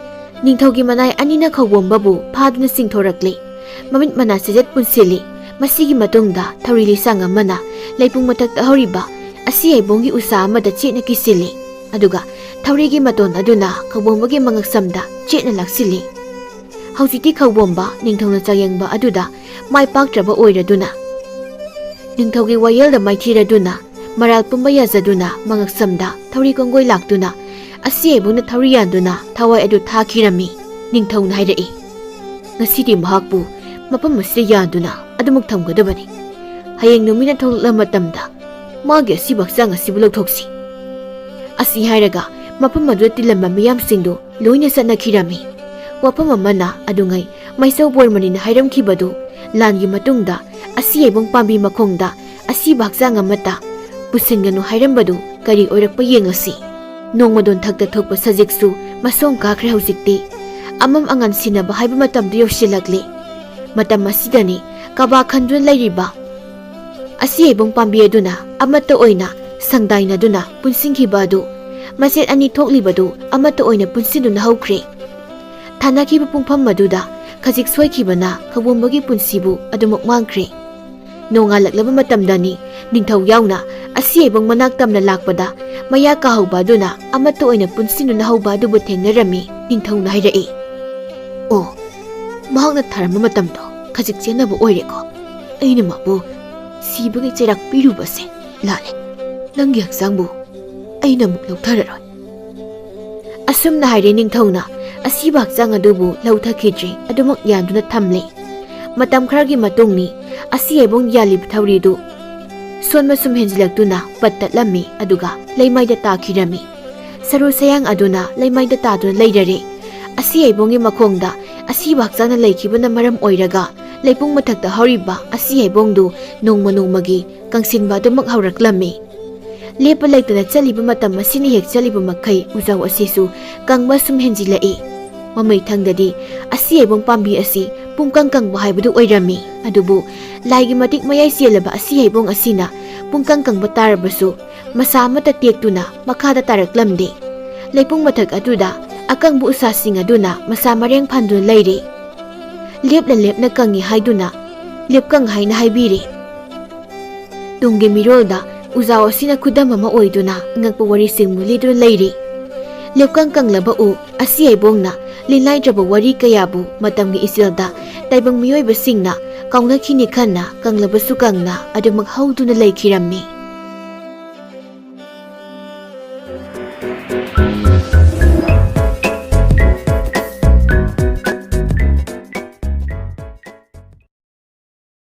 ꯅꯤꯡꯊꯧꯒꯤ ꯃꯅꯥꯏ ꯑꯅꯤꯅ ꯈꯧꯕꯣꯝꯕꯕꯨ ꯐꯥꯗꯨꯅ ꯆꯤꯡꯊꯣꯔꯛꯂꯤ꯫ ꯃꯃꯤꯠ ꯃꯅꯥ ꯁꯦꯖꯦꯠ ꯄꯨꯟꯁꯤꯜꯂꯤ꯫ ꯃꯁꯤꯒꯤ ꯃꯇꯨꯡꯗ ꯊꯧꯔꯤ ꯂꯤꯁꯥꯡ ꯑꯃꯅ ꯂꯩꯄꯨꯡ ꯃꯊꯛꯇ ꯍꯧꯔꯤꯕ ꯑꯁꯤ ꯌꯥꯏꯕꯣꯡꯒꯤ ꯎꯁꯥ ꯑꯃꯗ ꯆꯦꯠꯅ ꯀꯤꯁꯤꯜꯂꯤ꯫ ꯑꯗꯨꯒ ꯊꯧꯔꯤꯒꯤ ꯃꯇꯣꯟ ꯑꯗꯨꯅ ꯈꯧꯕꯣꯝꯕꯒꯤ ꯃꯉꯛꯁꯝꯗ ꯆꯦꯠꯅ ꯂꯥꯛꯁꯤꯜꯂꯤ꯫ ꯍꯧꯖꯤꯛꯇꯤ ꯈꯧꯕꯣꯝꯕ ꯅꯤꯡꯊꯧꯅ ꯆꯥꯌꯦꯡꯕ ꯑꯗꯨꯗ ꯃꯥꯏ ꯄꯥꯛꯇ꯭ꯔꯕ ꯑꯣꯏꯔꯗꯨꯅ ꯅꯤꯡꯊꯧꯒꯤ ꯋꯥꯌꯦꯜꯗ ꯃꯥꯏꯊꯤꯔꯗꯨꯅ ꯃꯔꯥꯜ ꯄꯨꯝꯕ ꯌꯥꯖꯗꯨꯅ ꯃꯉꯛꯁꯝꯗ ꯊꯧꯔꯤ ꯀꯣꯡꯒꯣꯏ ꯂꯥꯛꯇꯨꯅ ꯑꯁꯤ ꯌꯥꯏꯕꯣꯡꯅ ꯊꯧꯔꯤ ꯌꯥꯟꯗꯨꯅ ꯊꯋꯥꯏ ꯑꯗꯨ ꯊꯥꯈꯤꯔꯝꯃꯤ꯫ ꯅꯤꯡꯊꯧꯅ ꯍꯥꯏꯔꯛꯏ, ꯉꯁꯤꯗꯤ ꯃꯍꯥꯛꯄꯨ ꯃꯐꯝ ꯑꯁꯤꯗ ꯌꯥꯟꯗꯨꯅ ꯑꯗꯨꯃꯛ ꯊꯝꯒꯗꯕꯅꯤ꯫ ꯍꯌꯦꯡ ꯅꯨꯃꯤꯠꯅ ꯊꯣꯛꯂꯛꯂꯕ ꯃꯇꯝꯗ ꯃꯥꯒꯤ ꯑꯁꯤꯕ ꯍꯛꯆꯥꯡ ꯑꯁꯤꯕꯨ ꯂꯧꯊꯣꯛꯁꯤ꯫ ꯑꯁꯤ ꯍꯥꯏꯔꯒ ꯃꯐꯝ ꯑꯗꯨꯗ ꯇꯤꯜꯂꯝꯕ ꯃꯤꯌꯥꯝꯁꯤꯡꯗꯨ ꯂꯣꯏꯅ ꯆꯠꯅꯈꯤꯔꯝꯃꯤ꯫ ꯋꯥꯐꯝ ꯑꯃꯅ ꯑꯗꯨꯉꯩ ꯃꯩꯆꯧ ꯕꯣꯔꯃꯅꯤꯅ ꯍꯥꯏꯔꯝꯈꯤꯕꯗꯨ ꯂꯥꯟꯒꯤ ꯃꯇꯨꯡꯗ ꯑꯁꯤ ꯌꯥꯏꯕꯣꯡ ꯄꯥꯝꯕꯤ ꯃꯈꯣꯡꯗ ꯑꯁꯤꯕ ꯍꯛꯆꯥꯡ ꯑꯃꯠꯇ ꯄꯨꯁꯤꯟꯒꯅꯨ ꯍꯥꯏꯔꯝꯕꯗꯨ ꯀꯔꯤ ꯑꯣꯏꯔꯛꯄ ꯌꯦꯡꯂꯁꯤ꯫ ꯅꯣꯡꯃꯗꯣꯟ ꯊꯛꯇ ꯊꯣꯛꯄ ꯁꯖꯤꯛꯁꯨ ꯃꯁꯣꯡ ꯀꯥꯈ꯭ꯔꯦ ꯍꯧꯖꯤꯛꯇꯤ꯫ ꯑꯃꯝ ꯑꯉꯥꯟ ꯁꯤꯟꯅꯕ ꯍꯥꯏꯕ ꯃꯇꯝꯗꯨ ꯌꯧꯁꯤꯜꯂꯛꯂꯤ꯫ ꯃꯇꯝ ꯑꯁꯤꯗꯅꯤ ꯀꯕꯥ ꯈꯟꯗꯨꯅ ꯂꯩꯔꯤꯕ ꯑꯁꯤ ꯌꯥꯏꯕꯣꯡ ꯄꯥꯝꯕꯤ ꯑꯗꯨꯅ ꯑꯃꯠꯇ ꯑꯣꯏꯅ ꯁꯪꯗꯥꯏꯅꯗꯨꯅ ꯄꯨꯟꯁꯤꯟꯈꯤꯕ ꯑꯗꯨ ꯃꯆꯦꯠ ꯑꯅꯤ ꯊꯣꯛꯂꯤꯕꯗꯨ ꯑꯃꯠꯇ ꯑꯣꯏꯅ ꯄꯨꯟꯁꯤꯟꯗꯨꯅ ꯍꯧꯈ꯭ꯔꯦ꯫ ꯊꯥꯅꯈꯤꯕ ꯄꯨꯡꯐꯝ ꯑꯗꯨꯗ ꯈꯖꯤꯛ ꯁꯣꯏꯈꯤꯕꯅ ꯈꯧꯕꯣꯝꯕꯒꯤ ꯄꯨꯟꯁꯤꯕꯨ ꯑꯗꯨꯃꯛ ꯃꯥꯡꯈ꯭ꯔꯦ꯫ ꯅꯣꯡꯉꯥꯜꯂꯛꯂꯕ ꯃꯇꯝꯗꯅꯤ ꯅꯤꯡꯊꯧ ꯌꯥꯎꯅ ꯑꯁꯤ ꯌꯥꯏꯕꯣꯡ ꯃꯅꯥꯛ ꯇꯝꯅ ꯂꯥꯛꯄꯗ ꯃꯌꯥ ꯀꯥꯍꯧꯕ ꯑꯗꯨꯅ ꯑꯃꯠꯇ ꯑꯣꯏꯅ ꯄꯨꯟꯁꯤꯟꯗꯨꯅ ꯍꯧꯕ ꯑꯗꯨꯕꯨ ꯊꯦꯡꯅꯔꯝꯃꯤ꯫ ꯅꯤꯡꯊꯧꯅ ꯍꯥꯏꯔꯛꯏ, ꯑꯣ, ꯃꯍꯥꯛꯅ ꯊꯥꯔꯝꯕ ꯃꯇꯝꯗꯣ ꯈꯖꯤꯛ ꯆꯦꯟꯅꯕ ꯑꯣꯏꯔꯦꯀꯣ꯫ ꯑꯩꯅ ꯃꯥꯕꯨ ꯁꯤꯕꯒꯤ ꯆꯩꯔꯥꯛ ꯄꯤꯔꯨꯕꯁꯦ ꯂꯥꯜꯂꯦ꯫ ꯅꯪꯒꯤ ꯍꯛꯆꯥꯡꯕꯨ ꯑꯩꯅ ꯑꯃꯨꯛ ꯂꯧꯊꯔꯔꯣꯏ꯫ ꯑꯁꯨꯝꯅ ꯍꯥꯏꯔꯦ ꯅꯤꯡꯊꯧꯅ ꯑꯁꯤꯕ ꯍꯛꯆꯥꯡ ꯑꯗꯨꯕꯨ ꯂꯧꯊꯈꯤꯗ꯭ꯔꯤ ꯑꯗꯨꯃꯛ ꯌꯥꯟꯗꯨꯅ ꯊꯝꯂꯦ꯫ ꯃꯇꯝ ꯈꯔꯒꯤ ꯃꯇꯨꯡꯅꯤ ꯑꯁꯤ ꯌꯥꯏꯕꯣꯡ ꯌꯥꯜꯂꯤꯕ ꯊꯧꯔꯤꯗꯨ ꯁꯣꯟꯕ ꯁꯨꯝ ꯍꯦꯟꯖꯤꯜꯂꯛꯇꯨꯅ ꯄꯠ ꯇꯠꯂꯝꯃꯤ ꯑꯗꯨꯒ ꯂꯩꯃꯥꯏꯗ ꯇꯥꯈꯤꯔꯝꯃꯤ꯫ ꯁꯔꯨ ꯁꯌꯥꯡ ꯑꯗꯨꯅ ꯂꯩꯃꯥꯏꯗ ꯇꯥꯗꯨꯅ ꯂꯩꯔꯔꯦ꯫ ꯑꯁꯤ ꯌꯥꯏꯕꯣꯡꯒꯤ ꯃꯈꯣꯡꯗ ꯑꯁꯤꯕ ꯍꯛꯆꯥꯡꯅ ꯂꯩꯈꯤꯕꯅ ꯃꯔꯝ ꯑꯣꯏꯔꯒ ꯂꯩꯄꯨꯡ ꯃꯊꯛꯇ ꯍꯧꯔꯤꯕ ꯑꯁꯤ ꯌꯥꯏꯕꯣꯡꯗꯨ ꯅꯣꯡꯃ ꯅꯣꯡꯃꯒꯤ ꯀꯪꯁꯤꯟꯕ ꯑꯗꯨꯃꯛ ꯍꯧꯔꯛꯂꯝꯃꯤ꯫ ꯂꯦꯞꯄ ꯂꯩꯇꯅ ꯆꯠꯂꯤꯕ ꯃꯇꯝ ꯑꯁꯤꯅ ꯍꯦꯛ ꯆꯠꯂꯤꯕ ꯃꯈꯩ ꯎꯖꯥꯎ ꯑꯁꯤꯁꯨ ꯀꯪꯕ ꯁꯨꯝ ꯍꯦꯟꯖꯤꯜꯂꯛꯏ꯫ ꯃꯃꯩꯊꯪꯗꯗꯤ ꯑꯁꯤ ꯌꯥꯏꯕꯣꯡ ꯄꯥꯝꯕꯤ ꯑꯁꯤ ꯄꯨꯡꯀꯪ ꯀꯪꯕ ꯍꯥꯏꯕꯗꯨ ꯑꯣꯏꯔꯝꯃꯤ꯫ ꯑꯗꯨꯕꯨ ꯂꯥꯏꯒꯤ ꯃꯇꯤꯛ ꯃꯌꯥꯏ ꯆꯦꯜꯂꯕ ꯑꯁꯤ ꯌꯥꯏꯕꯣꯡ ꯑꯁꯤꯅ ꯄꯨꯡꯀꯪ ꯀꯪꯕ ꯇꯥꯔꯕꯁꯨ ꯃꯁꯥ ꯑꯃꯠꯇ ꯇꯦꯛꯇꯨꯅ ꯃꯈꯥꯗ ꯇꯥꯔꯛꯂꯝꯗꯦ꯫ ꯂꯩꯄꯨꯡ ꯃꯊꯛ ꯑꯗꯨꯗ ꯑꯀꯪꯕ ꯎꯁꯥꯁꯤꯡ ꯑꯗꯨꯅ ꯃꯁꯥ ꯃꯔꯦꯡ ꯐꯟꯗꯨꯅ ꯂꯩꯔꯤ꯫ ꯂꯦꯞꯅ ꯂꯦꯞꯅ ꯀꯪꯉꯤ ꯍꯥꯏꯗꯨꯅ ꯂꯦꯞꯀꯪ ꯍꯥꯏꯅ ꯍꯥꯏꯕꯤꯔꯤ꯫ ꯇꯨꯡꯒꯤ ꯃꯤꯔꯣꯜꯗ ꯎꯖꯥꯎ ꯑꯁꯤꯅ ꯈꯨꯗꯝ ꯑꯃ ꯑꯣꯏꯗꯨꯅ ꯑꯉꯛꯄ ꯋꯥꯔꯤꯁꯤꯡꯕꯨ ꯂꯤꯗꯨꯅ ꯂꯩꯔꯤ꯫ ꯂꯦꯞꯀꯪ ꯀꯪꯂꯕ ꯎ ꯑꯁꯤ ꯌꯥꯏꯕꯣꯡꯅ ꯂꯤꯟꯂꯥꯏꯗ꯭ꯔꯕ ꯋꯥꯔꯤ ꯀꯌꯥꯕꯨ ꯃꯇꯝꯒꯤ ꯏꯆꯦꯜꯗ ꯇꯥꯏꯕꯪ ꯃꯤꯑꯣꯏꯕꯁꯤꯡꯅ ꯀꯥꯎꯅꯈꯤꯅꯤ ꯈꯟꯅ ꯀꯪꯂꯕꯁꯨ ꯀꯪꯅ ꯑꯗꯨꯃꯛ ꯍꯧꯗꯨꯅ ꯂꯩꯈꯤꯔꯝꯃꯤ꯫